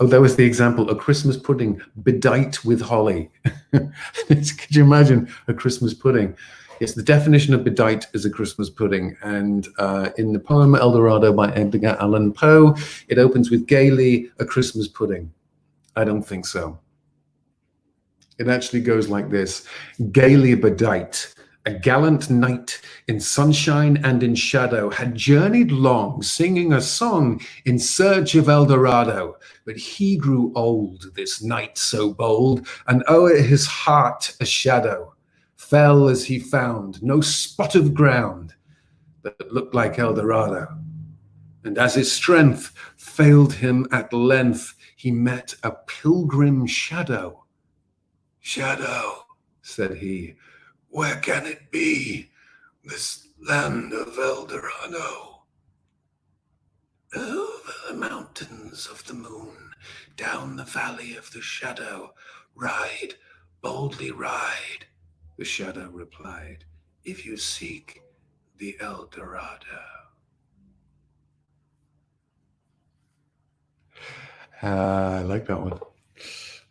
[SPEAKER 3] Oh, that was the example. A Christmas pudding bedight with holly. Could you imagine a Christmas pudding? Yes, the definition of bedight is a Christmas pudding. And in the poem El Dorado by Edgar Allan Poe, it opens with gaily, a Christmas pudding. I don't think so. It actually goes like this. Gaily bedight, a gallant knight in sunshine and in shadow had journeyed long, singing a song in search of El Dorado. But he grew old, this knight so bold, and o'er his heart a shadow fell as he found no spot of ground that looked like El Dorado. And as his strength failed him at length, he met a pilgrim shadow. Shadow, said he, where can it be, this land of El Dorado? Over the mountains of the moon, down the valley of the shadow, ride, boldly ride, the shadow replied, if you seek the El Dorado. I like that one.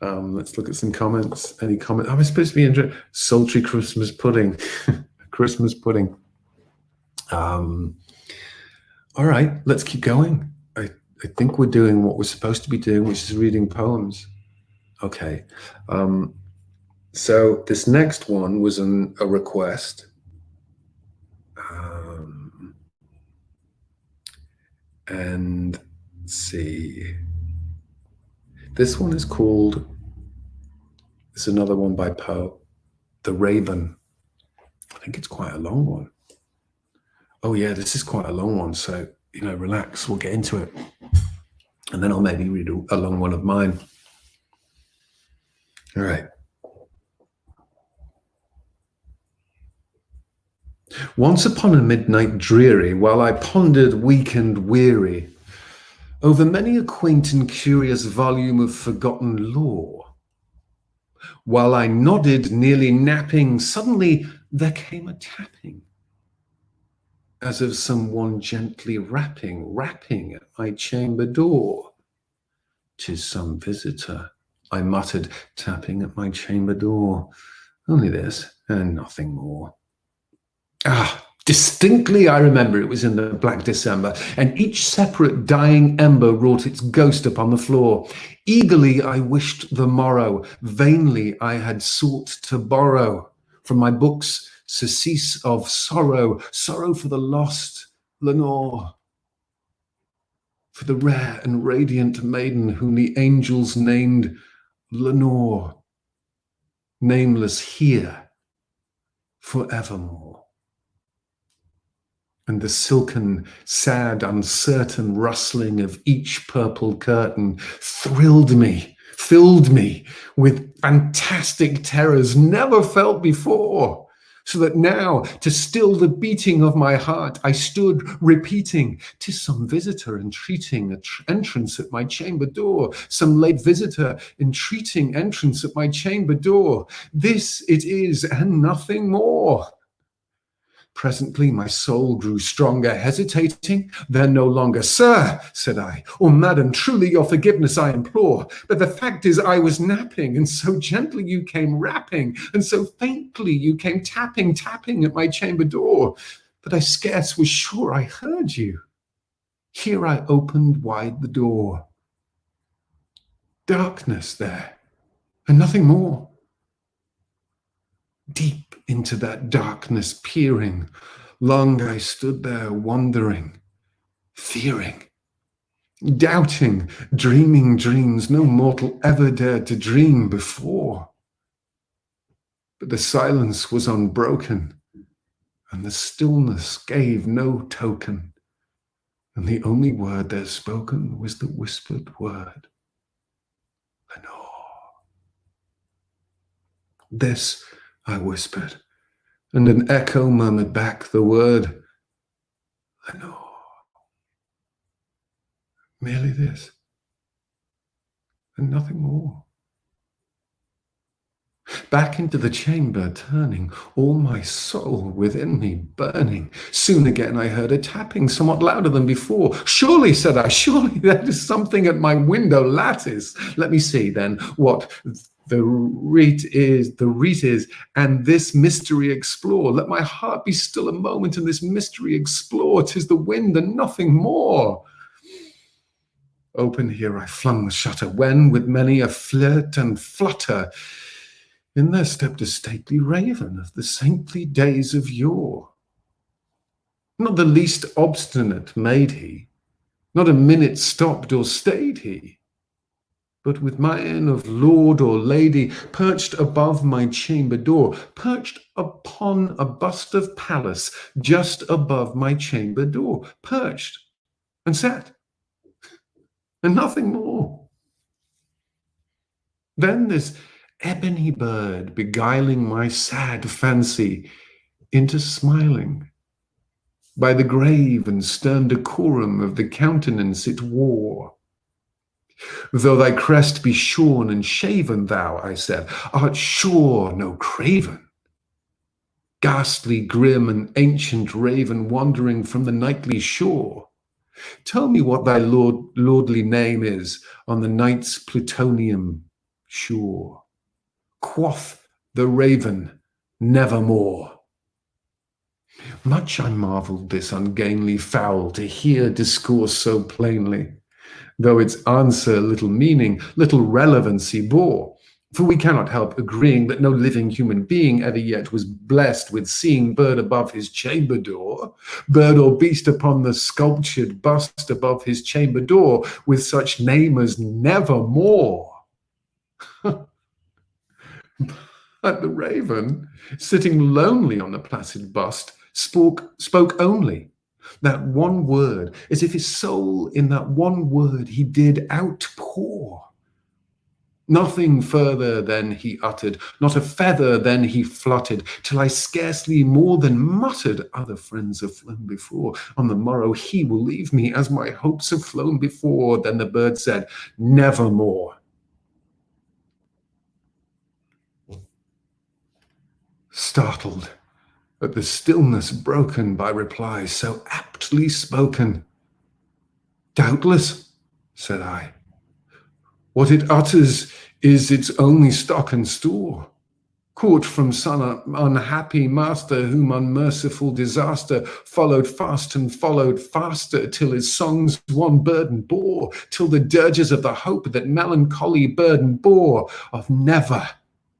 [SPEAKER 3] Let's look at some comments. Any comment? I'm supposed to be interested. Sultry Christmas pudding. Christmas pudding. All right, let's keep going. I think we're doing what we're supposed to be doing, which is reading poems. Okay. So this next one was a request. And let's see. This one is called, it's another one by Poe, The Raven. I think it's quite a long one. Oh yeah, this is quite a long one. So relax. We'll get into it. And then I'll maybe read along one of mine. All right. Once upon a midnight dreary, while I pondered weak and weary over many a quaint and curious volume of forgotten lore, while I nodded, nearly napping, suddenly there came a tapping, as of someone gently rapping at my chamber door. "'Tis some visitor," I muttered, tapping at my chamber door. "Only this, and nothing more." Distinctly I remember it was in the black December, and each separate dying ember wrought its ghost upon the floor. Eagerly I wished the morrow, vainly I had sought to borrow from my books surcease of sorrow, sorrow for the lost Lenore, for the rare and radiant maiden whom the angels named Lenore, nameless here forevermore. And the silken, sad, uncertain rustling of each purple curtain thrilled me, filled me with fantastic terrors never felt before, so that now, to still the beating of my heart, I stood repeating, "'Tis some visitor entreating entrance at my chamber door, some late visitor entreating entrance at my chamber door. This it is, and nothing more." Presently my soul grew stronger, hesitating, then no longer. "Sir," said I, "or madam, truly your forgiveness I implore, but the fact is I was napping, and so gently you came rapping, and so faintly you came tapping at my chamber door, that I scarce was sure I heard you. Here I opened wide the door. Darkness there, and nothing more. Deep into that darkness peering, long I stood there wondering, fearing, doubting, dreaming dreams no mortal ever dared to dream before. But the silence was unbroken, and the stillness gave no token, and the only word there spoken was the whispered word, Lenore. This I whispered, and an echo murmured back the word, Lenore. Merely this, and nothing more. Back into the chamber turning, all my soul within me burning. Soon again I heard a tapping, somewhat louder than before. "Surely," said I, "surely that is something at my window lattice. Let me see then what the rite is, and this mystery explore. Let my heart be still a moment, and this mystery explore. 'Tis the wind and nothing more." Open here I flung the shutter, when with many a flirt and flutter, in there stepped a stately raven of the saintly days of yore. Not the least obstinate made he, not a minute stopped or stayed he, but with mien of lord or lady, perched above my chamber door, perched upon a bust of Pallas, just above my chamber door, perched and sat, and nothing more. Then this ebony bird beguiling my sad fancy into smiling, by the grave and stern decorum of the countenance it wore. "Though thy crest be shorn and shaven, thou," I said, "art sure no craven. Ghastly, grim, and ancient raven wandering from the nightly shore. Tell me what thy lordly name is on the night's plutonium shore." Quoth the raven, "Nevermore." Much I marvelled this ungainly fowl to hear discourse so plainly, though its answer little meaning, little relevancy bore. For we cannot help agreeing that no living human being ever yet was blessed with seeing bird above his chamber door, bird or beast upon the sculptured bust above his chamber door, with such name as Nevermore. But the raven, sitting lonely on the placid bust, spoke only, That one word, as if his soul in that one word he did outpour. Nothing further than he uttered, not a feather than he fluttered, till I scarcely more than muttered, other friends have flown before. On the morrow he will leave me, as my hopes have flown before. Then the bird said, nevermore. Startled at the stillness broken by replies so aptly spoken. Doubtless, said I, what it utters is its only stock and store, caught from some unhappy master whom unmerciful disaster followed fast and followed faster, till his songs one burden bore, till the dirges of the hope that melancholy burden bore of never,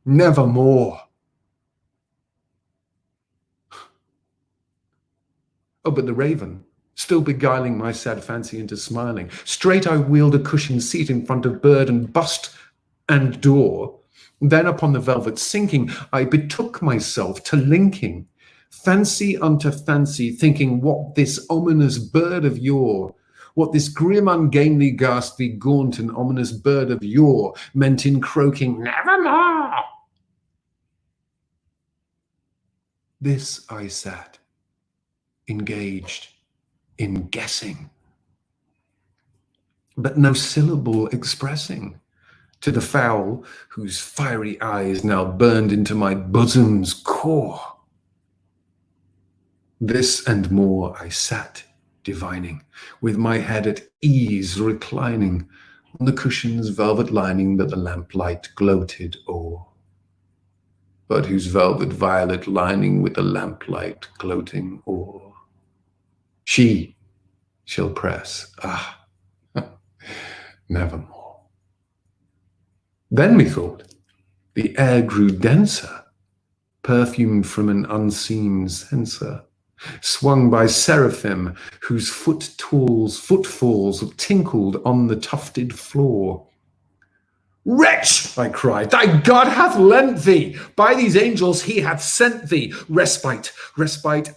[SPEAKER 3] nevermore. Oh, but the raven, still beguiling my sad fancy into smiling, straight I wheeled a cushioned seat in front of bird and bust and door. Then upon the velvet sinking, I betook myself to linking fancy unto fancy, thinking what this ominous bird of yore, what this grim, ungainly, ghastly, gaunt and ominous bird of yore meant in croaking, nevermore. This I sat, engaged in guessing, but no syllable expressing to the fowl whose fiery eyes now burned into my bosom's core. This and more I sat divining, with my head at ease reclining on the cushion's velvet lining that the lamplight gloated o'er, but whose velvet violet lining with the lamplight gloating o'er she shall press, nevermore. Then methought the air grew denser, perfumed from an unseen censer, swung by seraphim whose footfalls tinkled on the tufted floor. Wretch, I cried, thy God hath lent thee, by these angels he hath sent thee, respite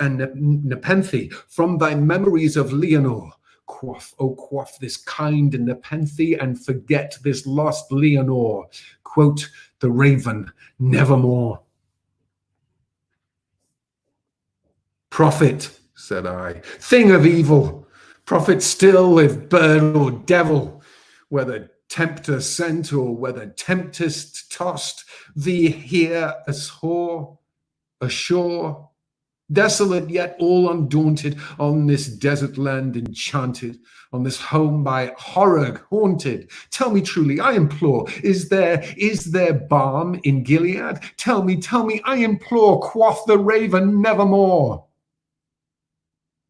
[SPEAKER 3] and nepenthe from thy memories of Leonore. Quaff, oh quaff this kind nepenthe, and forget this lost Leonore. Quote the raven, nevermore. Prophet, said I, thing of evil, prophet still if bird or devil, whether tempter sent or whether tempest tossed thee here as ashore, desolate yet all undaunted, on this desert land enchanted, on this home by horror haunted. Tell me truly, I implore, is there balm in Gilead? Tell me, I implore, quoth the raven, nevermore.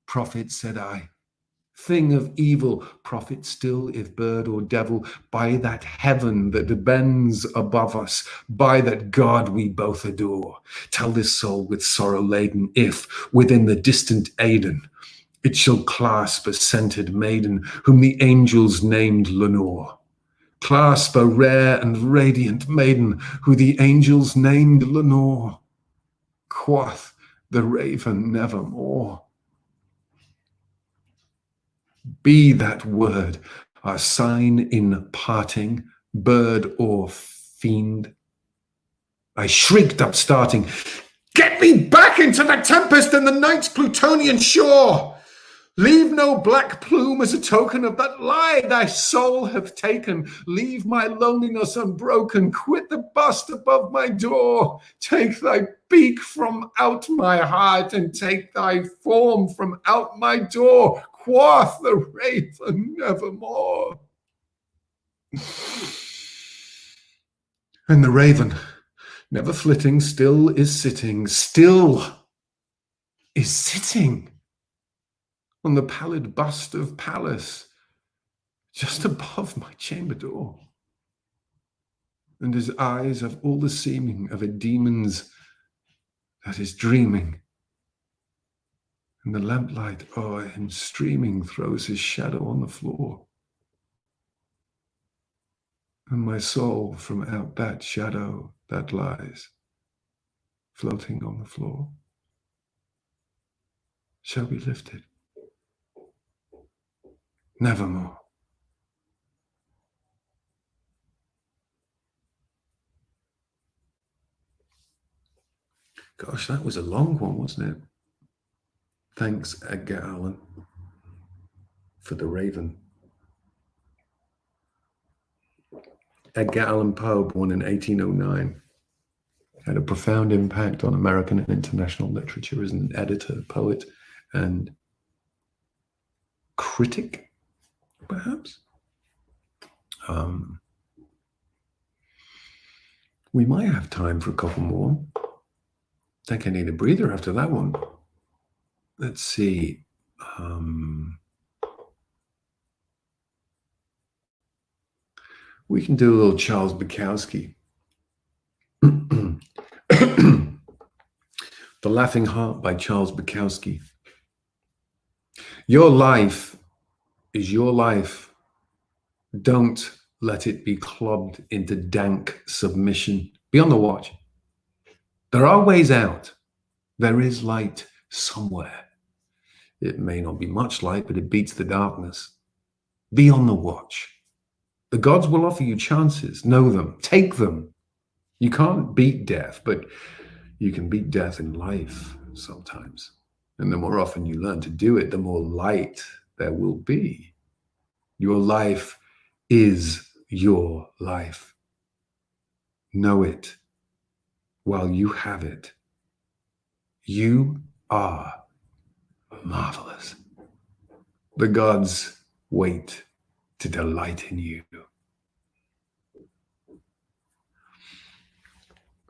[SPEAKER 3] Prophet, said I, thing of evil, prophet still if bird or devil, by that heaven that bends above us, by that God we both adore, tell this soul with sorrow laden, if within the distant Aidenn it shall clasp a scented maiden whom the angels named Lenore. Clasp a rare and radiant maiden who the angels named Lenore. Quoth the raven, nevermore. Be that word our sign in parting, bird or fiend. I shrieked up starting, get me back into the tempest and the night's Plutonian shore. Leave no black plume as a token of that lie thy soul hath taken. Leave my loneliness unbroken. Quit the bust above my door. Take thy beak from out my heart and take thy form from out my door. Quoth the raven, nevermore. And the raven, never flitting, still is sitting on the pallid bust of Pallas, just above my chamber door. And his eyes have all the seeming of a demon's that is dreaming. And the lamplight o'er him streaming throws his shadow on the floor. And my soul from out that shadow that lies floating on the floor shall be lifted nevermore. Gosh, that was a long one, wasn't it? Thanks, Edgar Allan, for The Raven. Edgar Allan Poe, born in 1809, had a profound impact on American and international literature as an editor, poet, and critic, perhaps. We might have time for a couple more. I think I need a breather after that one. Let's see. We can do a little Charles Bukowski. The Laughing Heart by Charles Bukowski. Your life is your life. Don't let it be clubbed into dank submission. Be on the watch. There are ways out. There is light somewhere. It may not be much light, but it beats the darkness. Be on the watch. The gods will offer you chances. Know them. Take them. You can't beat death, but you can beat death in life sometimes. And the more often you learn to do it, the more light there will be. Your life is your life. Know it while you have it. You are marvelous. The gods wait to delight in you.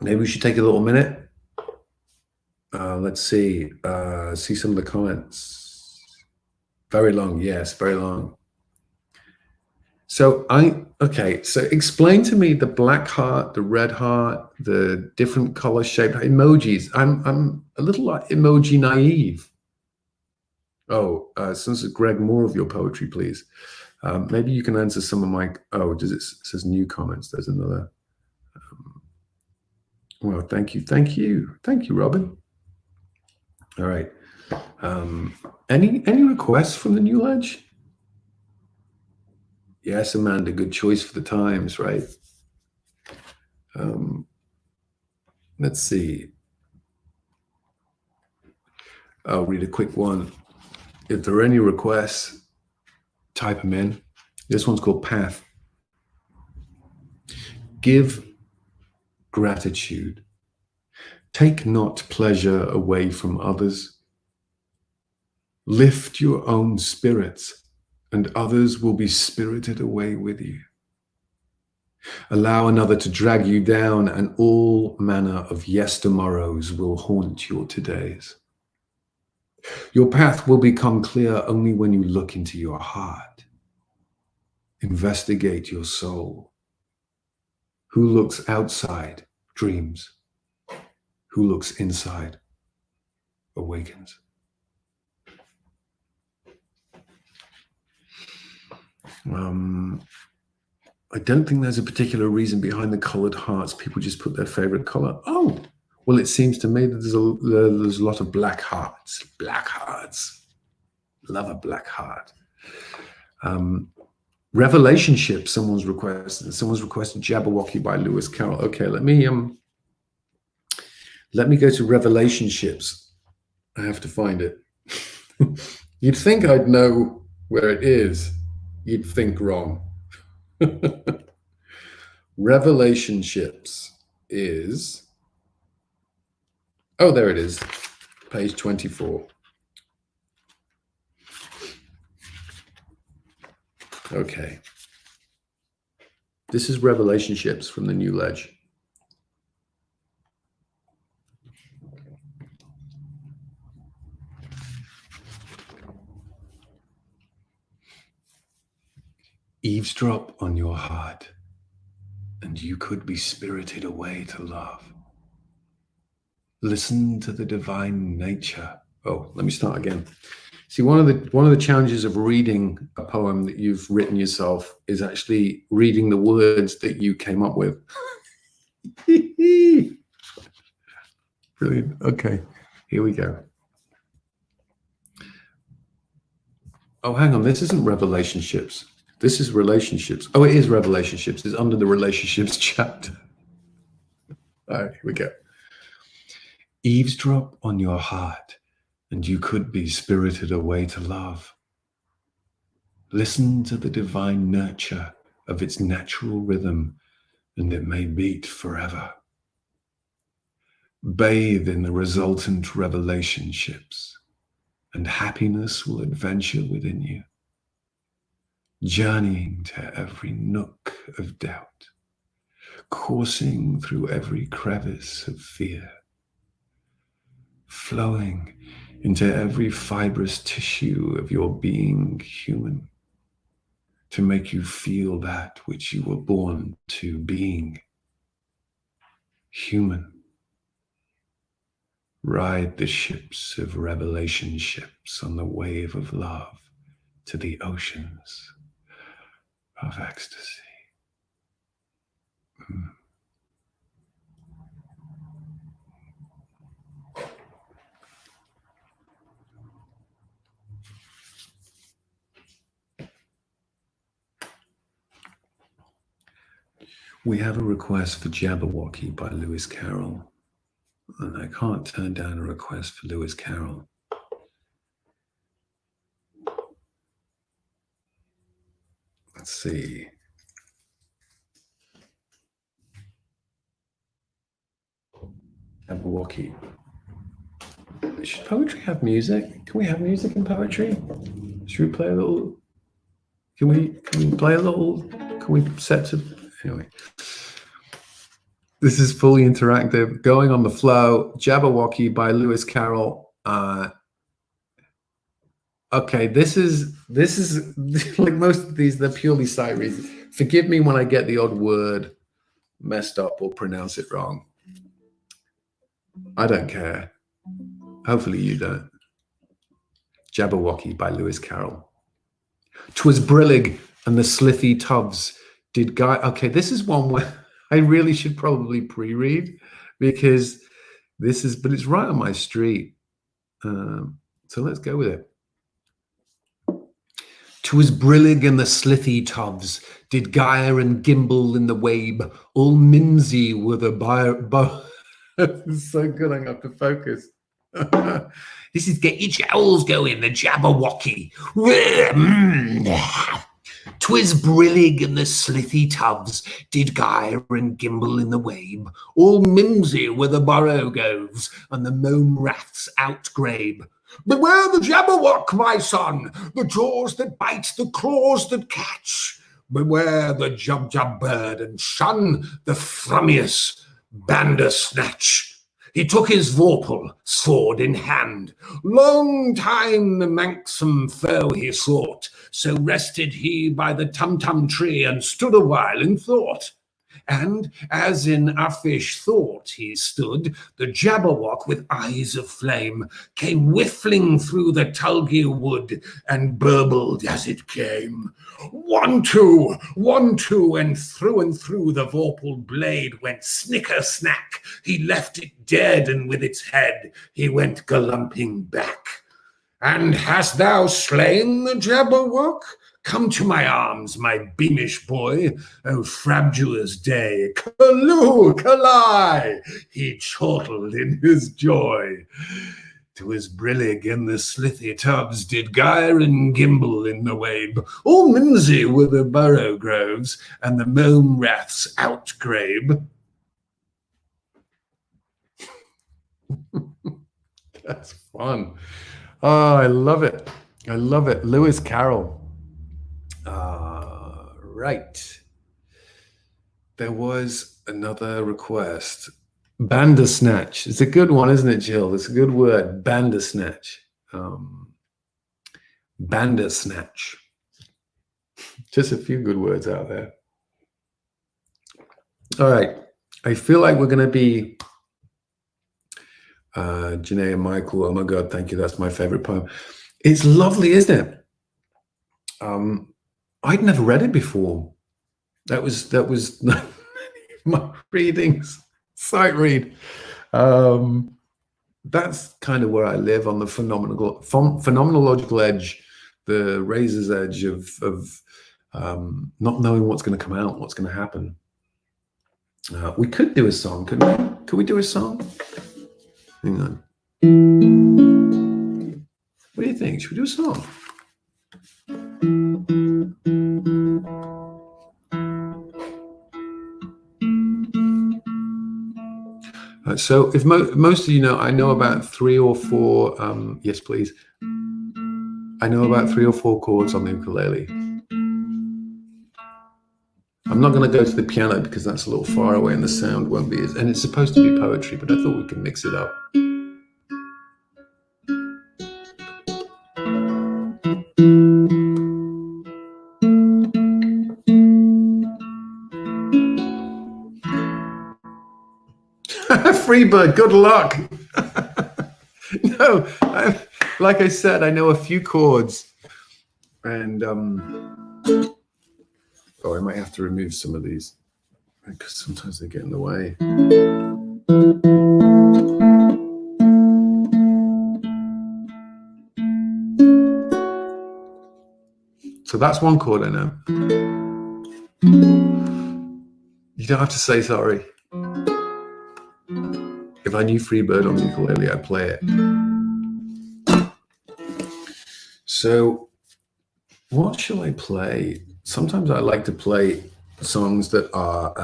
[SPEAKER 3] Maybe we should take a little minute. Let's see. See some of the comments. Very long, yes, very long. So so explain to me the black heart, the red heart, the different color shaped emojis. I'm a little like emoji naive. Oh, since it's Greg, more of your poetry, please. Maybe you can answer some of my, it says new comments. There's another. Well, thank you, Robin. All right. Any requests from the new ledge? Yes, Amanda, good choice for the times, right? Let's see. I'll read a quick one. If there are any requests, type them in. This one's called Path. Give gratitude. Take not pleasure away from others. Lift your own spirits, and others will be spirited away with you. Allow another to drag you down, and all manner of yestermorrows will haunt your todays. Your path will become clear only when you look into your heart. Investigate your soul. Who looks outside dreams. Who looks inside awakens. I don't think there's a particular reason behind the colored hearts. People just put their favorite color. Oh, well, it seems to me that there's a lot of black hearts. Black hearts. Love a black heart. Relationship, someone's requested. Someone's requested Jabberwocky by Lewis Carroll. Okay, let me go to Relationships. I have to find it. You'd think I'd know where it is. You'd think wrong. Relationships is, there it is, page 24. Okay. This is Relationships from the New Ledge. Eavesdrop on your heart, and you could be spirited away to love. Listen to the divine nature. Oh, let me start again. See, one of the challenges of reading a poem that you've written yourself is actually reading the words that you came up with. Brilliant. Okay, here we go. Oh, hang on. This isn't relationships. This is relationships. Oh, it is relationships. It's under the relationships chapter. All right, here we go. Eavesdrop on your heart, and you could be spirited away to love. Listen to the divine nurture of its natural rhythm, and it may beat forever. Bathe in the resultant revelationships, and happiness will adventure within you, journeying to every nook of doubt, coursing through every crevice of fear, flowing into every fibrous tissue of your being human, to make you feel that which you were born to being, human. Ride the ships of revelationships on the wave of love to the oceans of ecstasy. We have a request for Jabberwocky by Lewis Carroll, and I can't turn down a request for Lewis Carroll. Let's see. Jabberwocky. Should poetry have music? Can we have music in poetry? Should we play a little? Can we play a little? Can we set to? Anyway, this is fully interactive. Going on the flow. Jabberwocky by Lewis Carroll. Okay, this is like most of these. They're purely sight reads. Forgive me when I get the odd word messed up or pronounce it wrong. I don't care. Hopefully you don't. Jabberwocky by Lewis Carroll. 'Twas brillig and the slithy tubs did guy. Okay, this is one where I really should probably pre-read because this is, but it's right on my street. So let's go with it. 'Twas brillig and the slithy tubs did gyre and gimble in the wabe. All mimsy were the It's so good, I'm going to have to focus. This is get your jowls going, the Jabberwocky. 'Twas brillig and the slithy tubs did gyre and gimble in the wabe. All mimsy were the borogoves and the mome raths outgrabe. Beware the Jabberwock, my son, the jaws that bite, the claws that catch. Beware the Jubjub bird and shun the Frummius Bandersnatch. He took his vorpal, sword in hand. Long time the manxome foe he sought, so rested he by the tum-tum tree and stood a while in thought. And as in uffish thought he stood, the Jabberwock with eyes of flame came whiffling through the tulgey wood and burbled as it came. 1, 2, 1, 2, and through the vorpal blade went snicker-snack. He left it dead, and with its head he went galumping back. And hast thou slain the Jabberwock? Come to my arms, my beamish boy, O frabjous day, Callooh, Callai, he chortled in his joy. 'Twas brillig and the slithy tubs did gyre and gimble in the wabe. All mimsy were the borogoves, and the mome raths outgrabe. That's fun. Oh, I love it. I love it. Lewis Carroll. Right. There was another request. Bandersnatch. It's a good one, isn't it, Jill? It's a good word. Bandersnatch. Bandersnatch. Just a few good words out there. All right. I feel like we're going to be Janae and Michael. Oh my God, thank you. That's my favorite poem. It's lovely, isn't it? I'd never read it before. That was my readings, sight read. That's kind of where I live, on the phenomenological edge the razor's edge of not knowing what's going to come out, what's going to happen. We could do a song, couldn't we? Could we do a song? Hang on. What do you think? Should we do a song? So if most of you know, I know about 3 or 4, yes please. I know about 3 or 4 chords on the ukulele. I'm not going to go to the piano because that's a little far away and the sound won't be as, and it's supposed to be poetry, but I thought we could mix it up. Freebird, good luck. No, like I said, I know a few chords, and oh, I might have to remove some of these because sometimes they get in the way. So that's one chord I know. You don't have to say sorry. If I knew Freebird on the ukulele, I'd play it. So what shall I play? Sometimes I like to play songs that are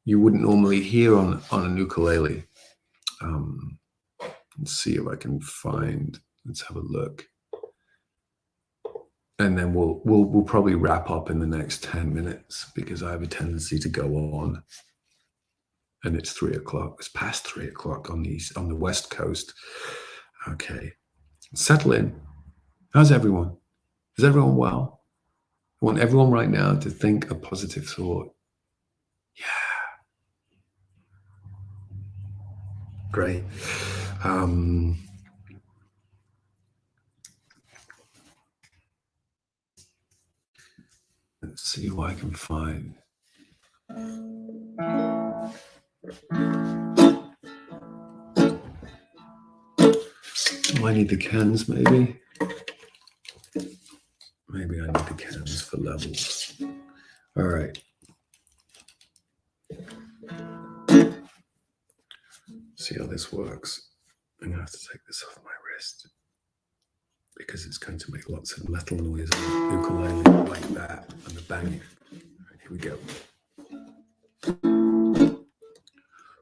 [SPEAKER 3] you wouldn't normally hear on an ukulele. Let's see if I can find. Let's have a look, and then we'll probably wrap up in the next 10 minutes because I have a tendency to go on. And it's 3 o'clock. It's past 3 o'clock on the West Coast. Okay, settle in. How's everyone? Is everyone well? I want everyone right now to think a positive thought. Yeah. Great. Let's see what I can find. I need the cans, maybe. Maybe I need the cans for levels. All right. See how this works. I'm gonna have to take this off my wrist because it's going to make lots of metal noise on the ukulele like that and the banging. All right, here we go.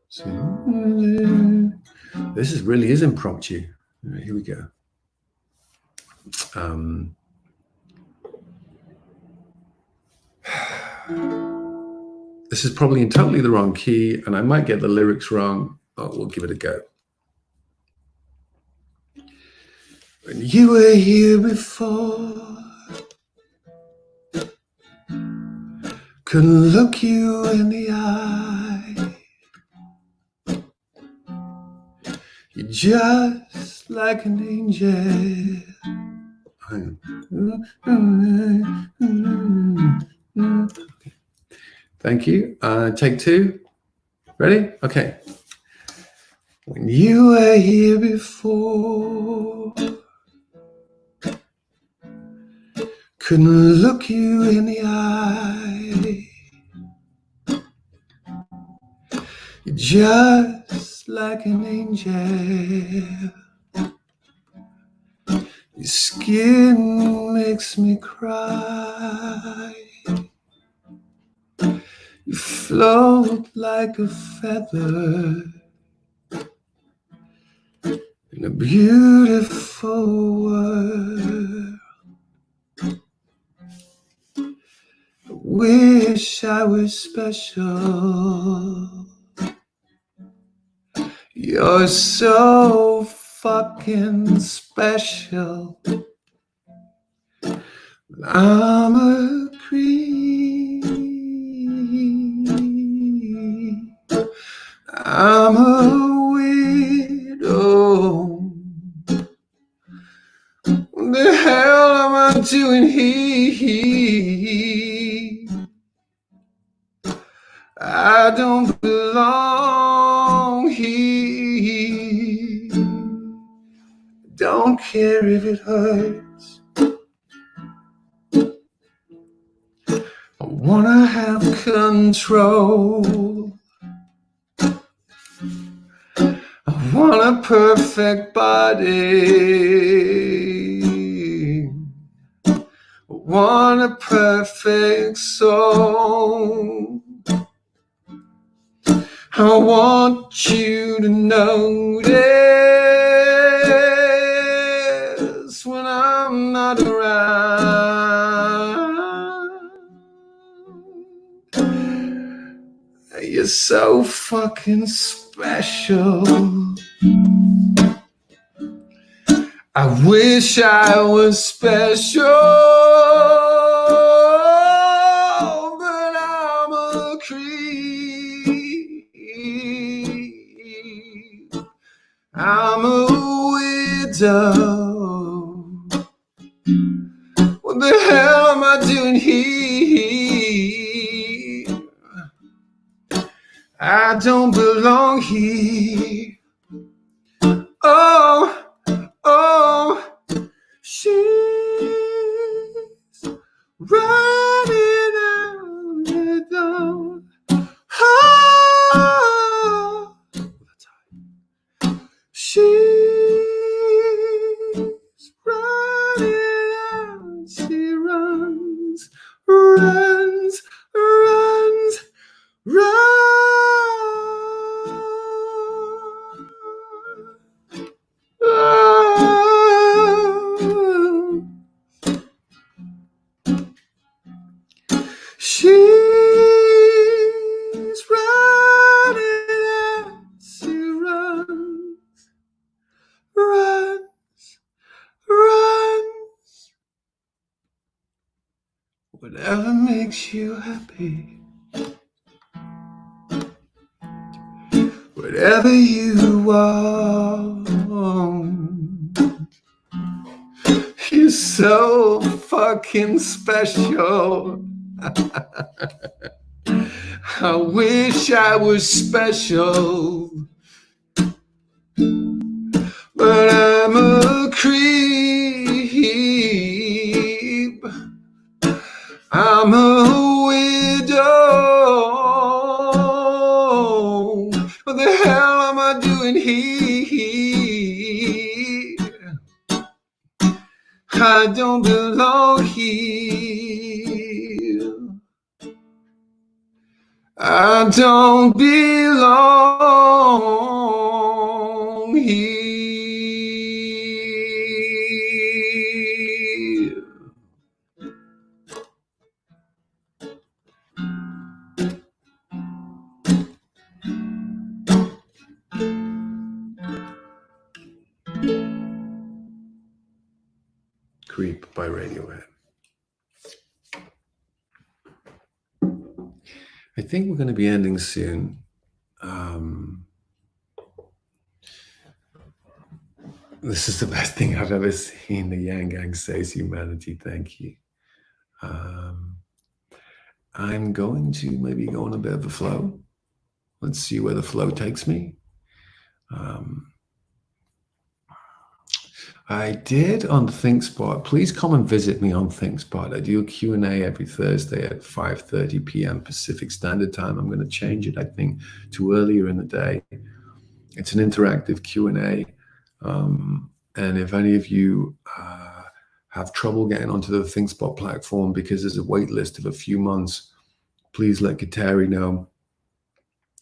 [SPEAKER 3] So, this really is impromptu. All right, here we go. This is probably in totally the wrong key, and I might get the lyrics wrong, but we'll give it a go. When you were here before, couldn't look you in the eye. You're just like an angel. Thank you. Take 2. Ready? Okay. When you were here before, couldn't look you in the eye. You're just like an angel. Your skin makes me cry. You float like a feather in a beautiful world. I wish I was special. You're so fucking special. I'm a creep. I'm a widow. What the hell am I doing here? I don't belong here. don't care if it hurts. I wanna have control. I want a perfect body. I want a perfect soul. I want you to notice when I'm not around. You're so fucking special. I wish I was special, but I'm a creep. I'm a widow. What the hell am I doing here? I don't belong here. Oh, oh, she's running out the door. Oh, she's running out. She runs, runs, runs, runs. She's running out. She runs, runs, runs. Whatever makes you happy, whatever you want. You're so fucking special. I wish I was special, but I'm a creep. I'm a widow. What the hell am I doing here? I don't belong here. I don't belong here. Creep by Radiohead. I think we're going to be ending soon. This is the best thing I've ever seen. The Yang Gang says humanity. Thank you. I'm going to maybe go on a bit of a flow. Let's see where the flow takes me. I did on ThinkSpot. Please come and visit me on ThinkSpot. I do a Q&A every Thursday at 5:30 p.m. Pacific Standard Time. I'm going to change it, I think, to earlier in the day. It's an interactive Q&A. And if any of you have trouble getting onto the ThinkSpot platform because there's a wait list of a few months, please let Kateri know,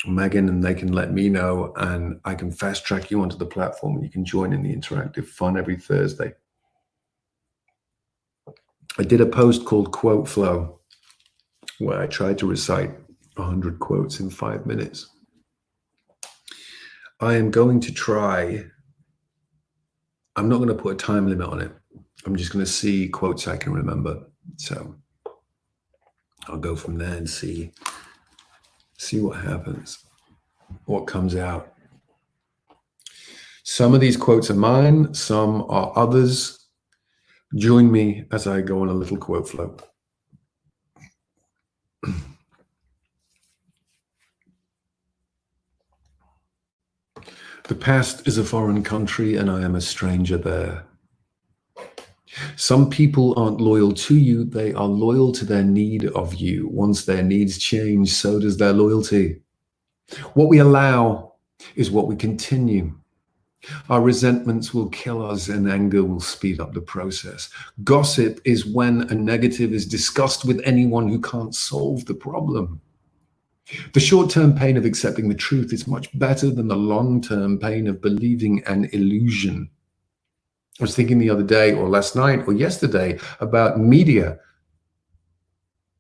[SPEAKER 3] Megan, and they can let me know, and I can fast track you onto the platform and you can join in the interactive fun every Thursday. I did a post called Quote Flow where I tried to recite 100 quotes in 5 minutes. I am going to try, I'm not going to put a time limit on it. I'm just going to see quotes I can remember. So I'll go from there and see what happens, what comes out. Some of these quotes are mine, some are others. Join me as I go on a little quote flow. The past is a foreign country and I am a stranger there. Some people aren't loyal to you, they are loyal to their need of you. Once their needs change, so does their loyalty. What we allow is what we continue. Our resentments will kill us and anger will speed up the process. Gossip is when a negative is discussed with anyone who can't solve the problem. The short-term pain of accepting the truth is much better than the long-term pain of believing an illusion. I was thinking the other day or last night or yesterday about media,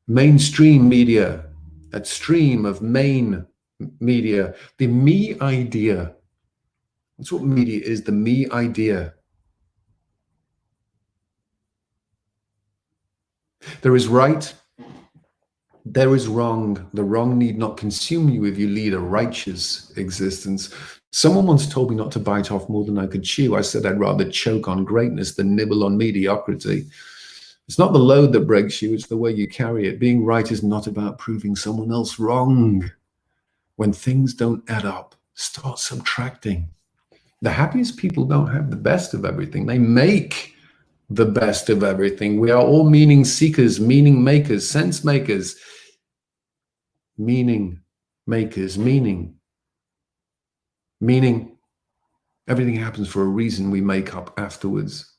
[SPEAKER 3] mainstream media, that stream of main media, the me idea. That's what media is, the me idea. There is right, there is wrong. The wrong need not consume you if you lead a righteous existence. Someone once told me not to bite off more than I could chew. I said I'd rather choke on greatness than nibble on mediocrity. It's not the load that breaks you, it's the way you carry it. Being right is not about proving someone else wrong. When things don't add up, start subtracting. The happiest people don't have the best of everything. They make the best of everything. We are all meaning seekers, meaning makers, sense makers, meaning makers, meaning. Everything happens for a reason we make up afterwards.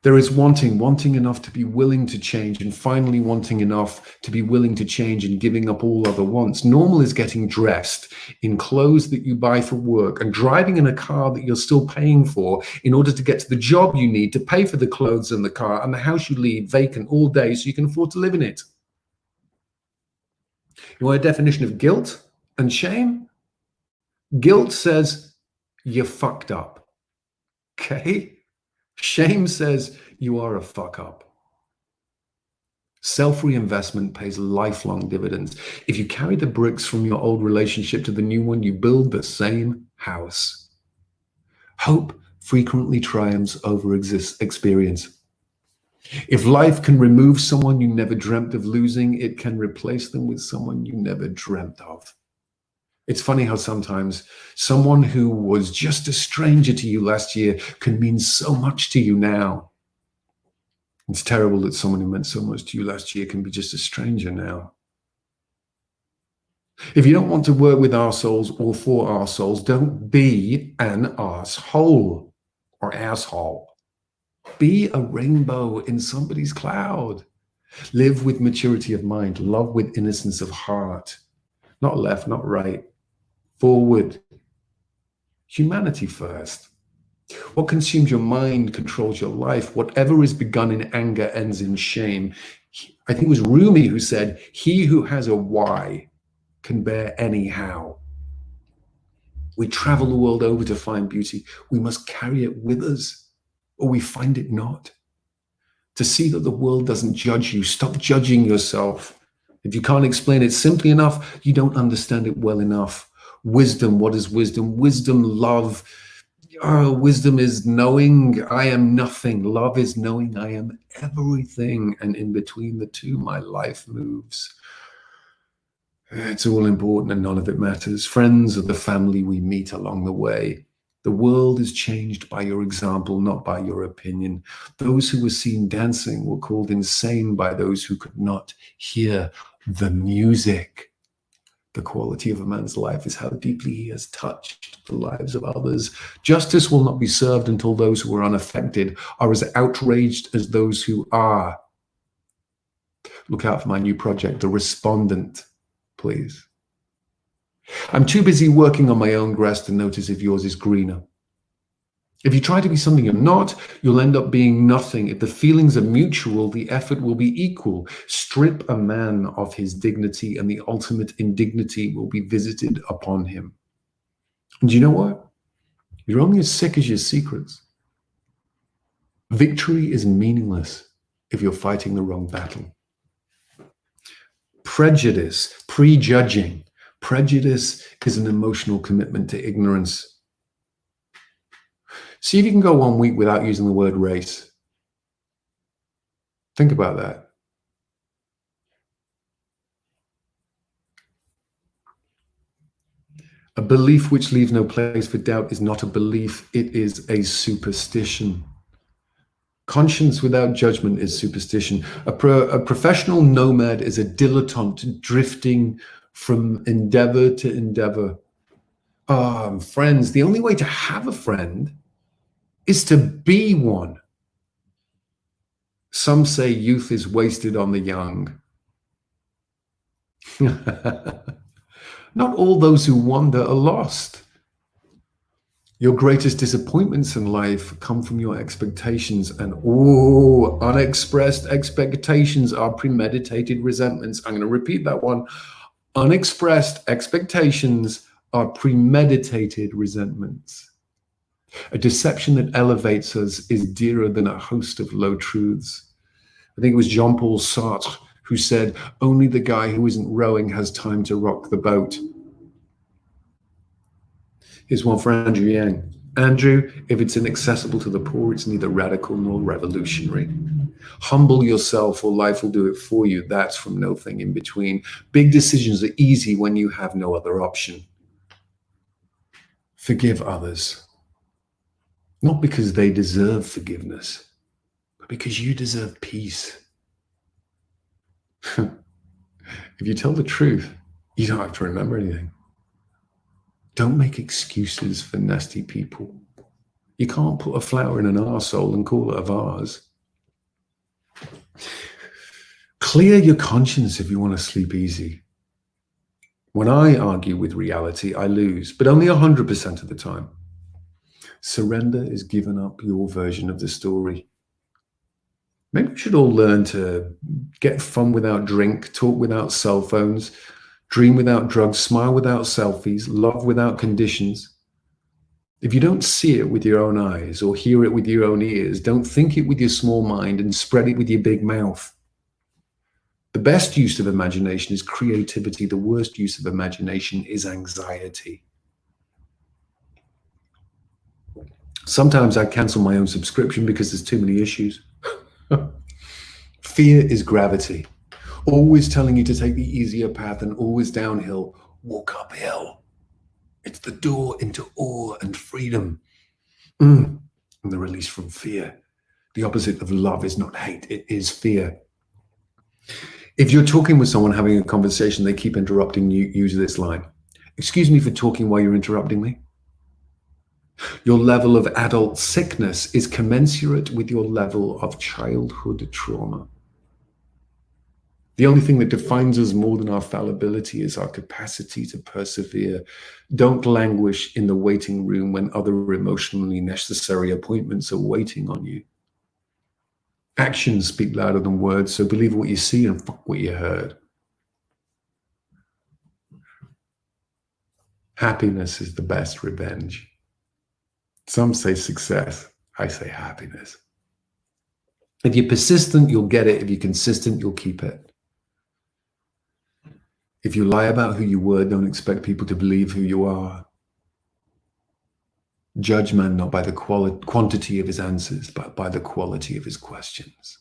[SPEAKER 3] There is wanting enough to be willing to change, and finally wanting enough to be willing to change and giving up all other wants. Normal is getting dressed in clothes that you buy for work and driving in a car that you're still paying for in order to get to the job you need to pay for the clothes and the car and the house you leave vacant all day so you can afford to live in it. You want a definition of guilt and shame? Guilt says you fucked up. Okay? Shame says you are a fuck up. Self-reinvestment pays lifelong dividends. If you carry the bricks from your old relationship to the new one, you build the same house. Hope frequently triumphs over experience. If life can remove someone you never dreamt of losing, it can replace them with someone you never dreamt of. It's funny how sometimes someone who was just a stranger to you last year can mean so much to you now. It's terrible that someone who meant so much to you last year can be just a stranger now. If you don't want to work with our souls or for our souls, don't be an arsehole or asshole. Be a rainbow in somebody's cloud. Live with maturity of mind. Love with innocence of heart. Not left, not right. Forward. Humanity first. What consumes your mind controls your life. Whatever is begun in anger ends in shame. I think it was Rumi who said, he who has a why can bear any how. We travel the world over to find beauty. We must carry it with us, or we find it not. To see that the world doesn't judge you, stop judging yourself. If you can't explain it simply enough, you don't understand it well enough. Wisdom, what is wisdom? Wisdom, love. Wisdom is knowing I am nothing. Love is knowing I am everything. And in between the two, my life moves. It's all important and none of it matters. Friends are the family we meet along the way. The world is changed by your example, not by your opinion. Those who were seen dancing were called insane by those who could not hear the music. The quality of a man's life is how deeply he has touched the lives of others. Justice will not be served until those who are unaffected are as outraged as those who are. Look out for my new project, The Respondent, please. I'm too busy working on my own grass to notice if yours is greener. If you try to be something you're not, you'll end up being nothing. If the feelings are mutual, the effort will be equal. Strip a man of his dignity and the ultimate indignity will be visited upon him. And you know what? You're only as sick as your secrets. Victory is meaningless if you're fighting the wrong battle. Prejudice, prejudging. Prejudice is an emotional commitment to ignorance. See if you can go 1 week without using the word race. Think about that. A belief which leaves no place for doubt is not a belief, it is a superstition. Conscience without judgment is superstition. A professional nomad is a dilettante drifting from endeavor to endeavor. Friends, the only way to have a friend is to be one. Some say youth is wasted on the young. Not all those who wander are lost. Your greatest disappointments in life come from your expectations, and unexpressed expectations are premeditated resentments. I'm going to repeat that one. Unexpressed expectations are premeditated resentments. A deception that elevates us is dearer than a host of low truths. I think it was Jean-Paul Sartre who said, only the guy who isn't rowing has time to rock the boat. Here's one for Andrew Yang. Andrew, if it's inaccessible to the poor, it's neither radical nor revolutionary. Humble yourself or life will do it for you. That's from No Thing in Between. Big decisions are easy when you have no other option. Forgive others. Not because they deserve forgiveness, but because you deserve peace. If you tell the truth, you don't have to remember anything. Don't make excuses for nasty people. You can't put a flower in an arsehole and call it a vase. Clear your conscience if you want to sleep easy. When I argue with reality, I lose, but only 100% of the time. Surrender is giving up your version of the story. Maybe we should all learn to get fun without drink, talk without cell phones, dream without drugs, smile without selfies, love without conditions. If you don't see it with your own eyes or hear it with your own ears, don't think it with your small mind and spread it with your big mouth. The best use of imagination is creativity. The worst use of imagination is anxiety. Sometimes I cancel my own subscription because there's too many issues. Fear is gravity. Always telling you to take the easier path and always downhill. Walk uphill. It's the door into awe and freedom. And the release from fear. The opposite of love is not hate, it is fear. If you're talking with someone having a conversation, they keep interrupting you, use this line. Excuse me for talking while you're interrupting me. Your level of adult sickness is commensurate with your level of childhood trauma. The only thing that defines us more than our fallibility is our capacity to persevere. Don't languish in the waiting room when other emotionally necessary appointments are waiting on you. Actions speak louder than words, so believe what you see and fuck what you heard. Happiness is the best revenge. Some say success, I say happiness. If you're persistent, you'll get it. If you're consistent, you'll keep it. If you lie about who you were, don't expect people to believe who you are. Judge man not by the quantity of his answers, but by the quality of his questions.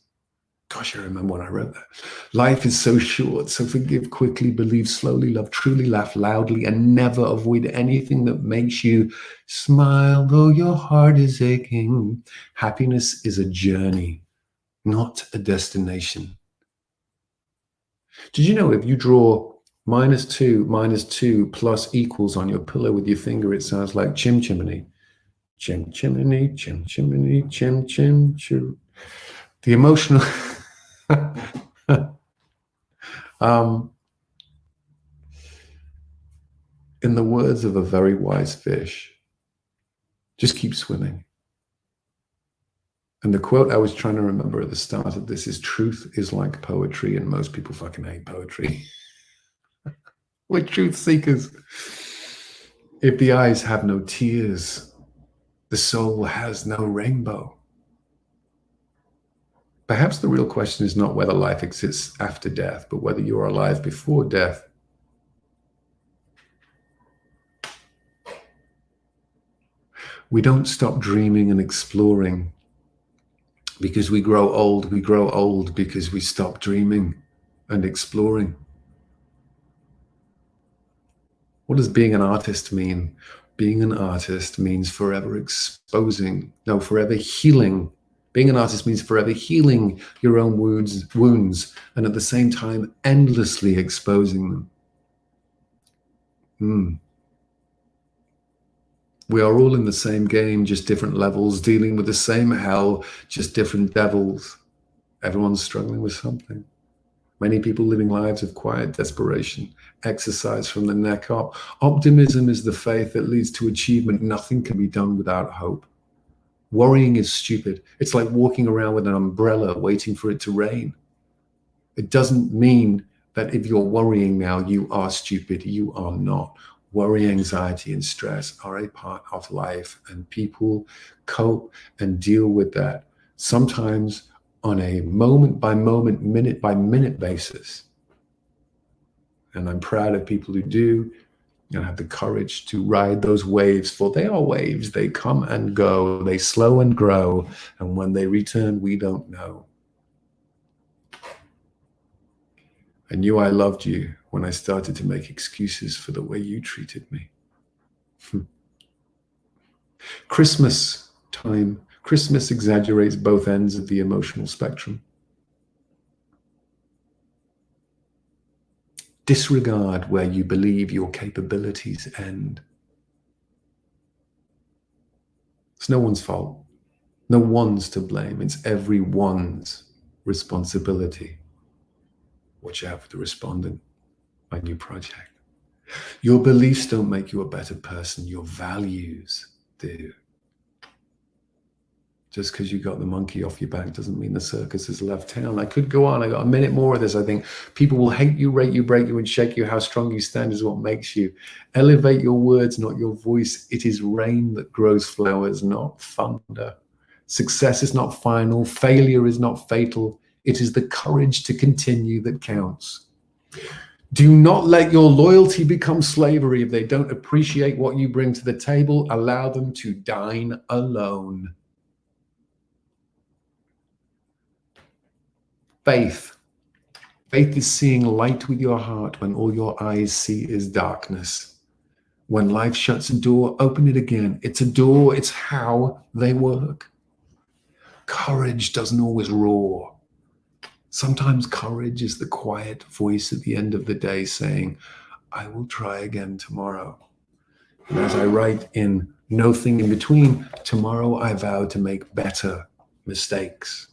[SPEAKER 3] Gosh, I remember when I wrote that. Life is so short, so forgive quickly, believe slowly, love truly, laugh loudly, and never avoid anything that makes you smile, though your heart is aching. Happiness is a journey, not a destination. Did you know if you draw -2 plus equals on your pillow with your finger, it sounds like chim chimney. Chim chimney, chim chimney, chim chim chim. The emotional in the words of a very wise fish, just keep swimming. And the quote I was trying to remember at the start of this is, truth is like poetry, and most people fucking hate poetry. We're truth seekers. If the eyes have no tears, the soul has no rainbow. Perhaps the real question is not whether life exists after death, but whether you are alive before death. We don't stop dreaming and exploring because we grow old. We grow old because we stop dreaming and exploring. What does being an artist mean? Being an artist means forever forever healing. Being an artist means forever healing your own wounds, and at the same time, endlessly exposing them. We are all in the same game, just different levels, dealing with the same hell, just different devils. Everyone's struggling with something. Many people living lives of quiet desperation, exercise from the neck up. Optimism is the faith that leads to achievement. Nothing can be done without hope. Worrying is stupid. It's like walking around with an umbrella waiting for it to rain. It doesn't mean that if you're worrying now, you are stupid. You are not. Worry, anxiety, and stress are a part of life, and people cope and deal with that, sometimes on a moment by moment, minute by minute basis. And I'm proud of people who do and have the courage to ride those waves, for they are waves. They come and go, they slow and grow, and when they return, we don't know. I knew I loved you when I started to make excuses for the way you treated me. Christmas time. Christmas exaggerates both ends of the emotional spectrum. Disregard where you believe your capabilities end. It's no one's fault. No one's to blame. It's everyone's responsibility. Watch out for the respondent, my new project. Your beliefs don't make you a better person. Your values do. Just because you got the monkey off your back doesn't mean the circus has left town. I could go on. I got a minute more of this. I think people will hate you, rate you, break you, and shake you. How strong you stand is what makes you. Elevate your words, not your voice. It is rain that grows flowers, not thunder. Success is not final. Failure is not fatal. It is the courage to continue that counts. Do not let your loyalty become slavery. If they don't appreciate what you bring to the table, allow them to dine alone. Faith. Faith is seeing light with your heart when all your eyes see is darkness. When life shuts a door, open it again. It's a door. It's how they work. Courage doesn't always roar. Sometimes courage is the quiet voice at the end of the day saying, I will try again tomorrow. And as I write in No Thing in Between, tomorrow I vow to make better mistakes.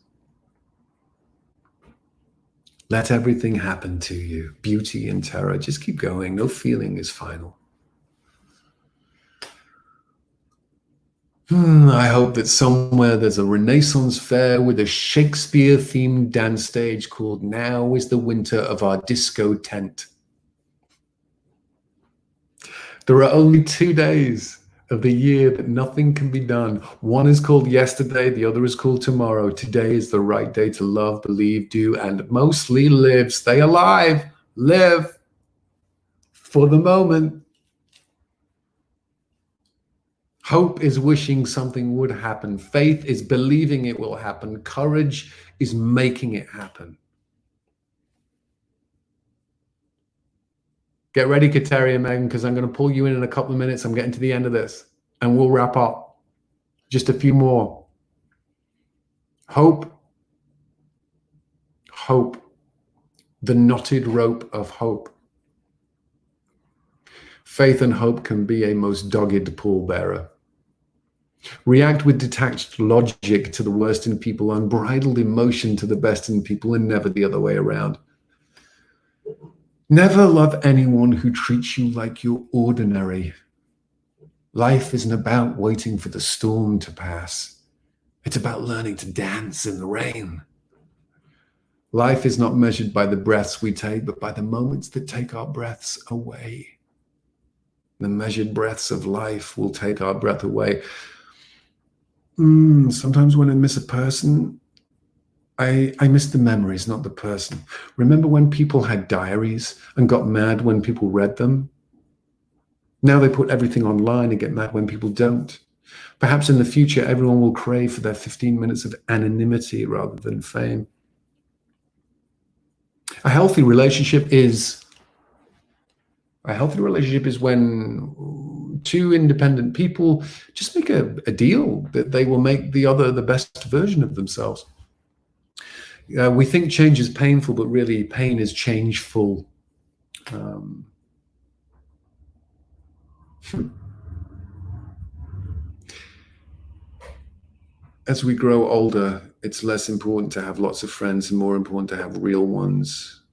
[SPEAKER 3] Let everything happen to you. Beauty and terror. Just keep going. No feeling is final. I hope that somewhere there's a Renaissance fair with a Shakespeare-themed dance stage called Now is the Winter of Our Disco Tent. There are only 2 days of the year that nothing can be done. One is called yesterday, the other is called tomorrow. Today is the right day to love, believe, do, and mostly live. Stay alive. Live for the moment. Hope is wishing something would happen. Faith is believing it will happen. Courage is making it happen. Get ready, Kateri and Megan, because I'm going to pull you in a couple of minutes. I'm getting to the end of this, and we'll wrap up. Just a few more. Hope. Hope. The knotted rope of hope. Faith and hope can be a most dogged pallbearer. React with detached logic to the worst in people, unbridled emotion to the best in people, and never the other way around. Never love anyone who treats you like you're ordinary. Life isn't about waiting for the storm to pass. It's about learning to dance in the rain. Life is not measured by the breaths we take, but by the moments that take our breaths away. The measured breaths of life will take our breath away. Sometimes when I miss a person, I miss the memories, not the person. Remember when people had diaries and got mad when people read them? Now they put everything online and get mad when people don't. Perhaps in the future, everyone will crave for their 15 minutes of anonymity rather than fame. A healthy relationship is A healthy relationship is when two independent people just make a deal that they will make the other the best version of themselves. We think change is painful, but really pain is changeful. As we grow older, it's less important to have lots of friends and more important to have real ones.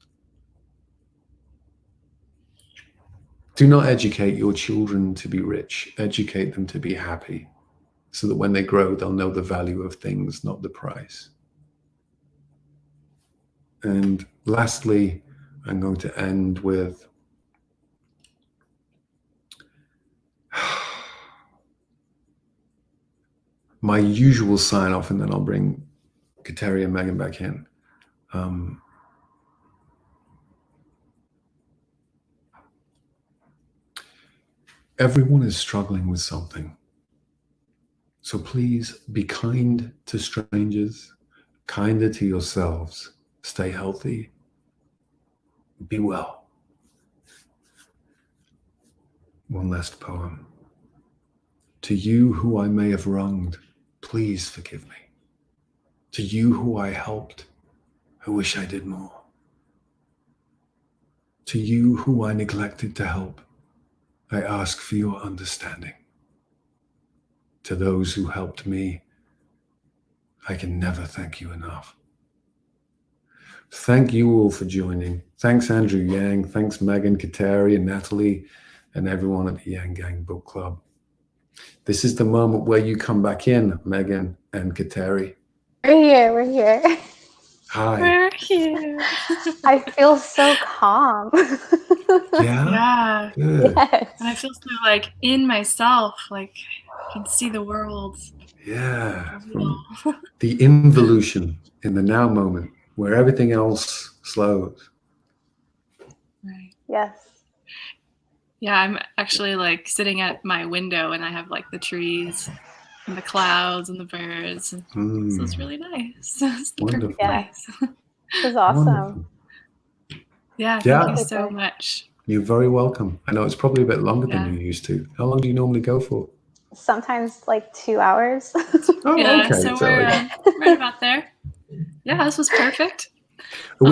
[SPEAKER 3] Do not educate your children to be rich. Educate them to be happy, so that when they grow, they'll know the value of things, not the price. And lastly, I'm going to end with my usual sign off, and then I'll bring Kateri and Megan back in. Everyone is struggling with something. So please be kind to strangers, kinder to yourselves. Stay healthy. Be well. One last poem. To you who I may have wronged, please forgive me. To you who I helped, I wish I did more. To you who I neglected to help, I ask for your understanding. To those who helped me, I can never thank you enough. Thank you all for joining. Thanks, Andrew Yang. Thanks, Megan, Kateri, and Natalie, and everyone at the Yang Gang Book Club. This is the moment where you come back in, Megan and Kateri.
[SPEAKER 1] We're here.
[SPEAKER 3] Hi.
[SPEAKER 2] We're here.
[SPEAKER 1] I feel so calm.
[SPEAKER 3] Yeah? Good.
[SPEAKER 1] Yes.
[SPEAKER 2] And I feel so like in myself, like I can see the world.
[SPEAKER 3] Yeah. From the involution in the now moment where everything else slows.
[SPEAKER 2] Right.
[SPEAKER 1] Yes.
[SPEAKER 2] Yeah, I'm actually like sitting at my window and I have like the trees and the clouds and the birds. So it's really nice. It's the perfect place.
[SPEAKER 1] This is awesome.
[SPEAKER 3] Wonderful.
[SPEAKER 2] Yeah, thank you so much.
[SPEAKER 3] You're very welcome. I know it's probably a bit longer than you used to. How long do you normally go for?
[SPEAKER 1] Sometimes like 2 hours.
[SPEAKER 2] Okay. So we're right about there. Yeah, this was perfect.
[SPEAKER 3] Are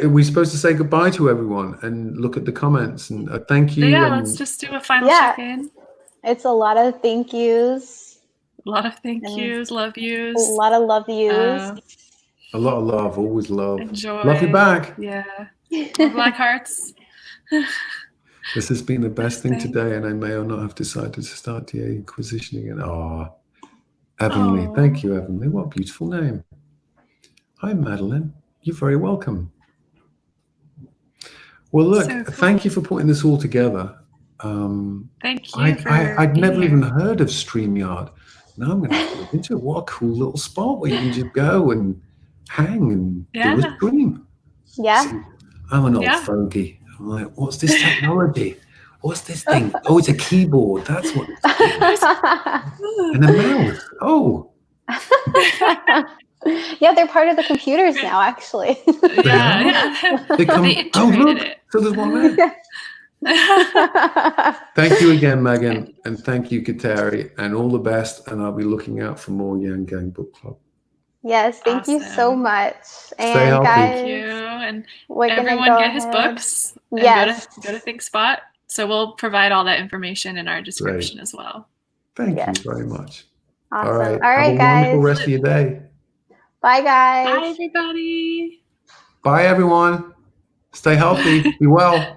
[SPEAKER 3] we supposed to say goodbye to everyone and look at the comments and thank you?
[SPEAKER 2] Yeah, let's just do a final check-in.
[SPEAKER 1] It's a lot of thank yous.
[SPEAKER 2] A lot of thank yous, love yous.
[SPEAKER 1] A lot of love yous.
[SPEAKER 3] A lot of love, always love.
[SPEAKER 2] Enjoy.
[SPEAKER 3] Love you back.
[SPEAKER 2] Yeah. Black hearts.
[SPEAKER 3] This has been the best thing today, and I may or not have decided to start the Inquisition again. Oh, Heavenly. Thank you, Heavenly. What a beautiful name. Hi, Madeline. You're very welcome. Well, look, thank you for putting this all together.
[SPEAKER 2] Thank you.
[SPEAKER 3] I'd never even heard of StreamYard. Now I'm going to have to look into it. What a cool little spot where you can just go and hang and do a stream.
[SPEAKER 1] Yeah.
[SPEAKER 3] See, I'm an old fogey. I'm like, what's this technology? What's this thing? Oh, it's a keyboard. That's what it's and a mouse. Oh.
[SPEAKER 1] Yeah, they're part of the computers now, actually.
[SPEAKER 3] They come, look, so there's one there. Thank you again, Megan, and thank you, Kateri, and all the best. And I'll be looking out for more Yang Gang Book Club.
[SPEAKER 1] Yes, thank you so much. And
[SPEAKER 3] stay healthy.
[SPEAKER 1] Guys,
[SPEAKER 2] thank you, and
[SPEAKER 1] everyone
[SPEAKER 2] get his books.
[SPEAKER 1] Yes,
[SPEAKER 2] go to ThinkSpot. So we'll provide all that information in our description as well.
[SPEAKER 3] Thank you very much.
[SPEAKER 1] Awesome.
[SPEAKER 3] All right,
[SPEAKER 1] guys.
[SPEAKER 3] Have a wonderful rest of your day.
[SPEAKER 1] Bye, guys.
[SPEAKER 2] Bye, everybody.
[SPEAKER 3] Bye, everyone. Stay healthy. Be well.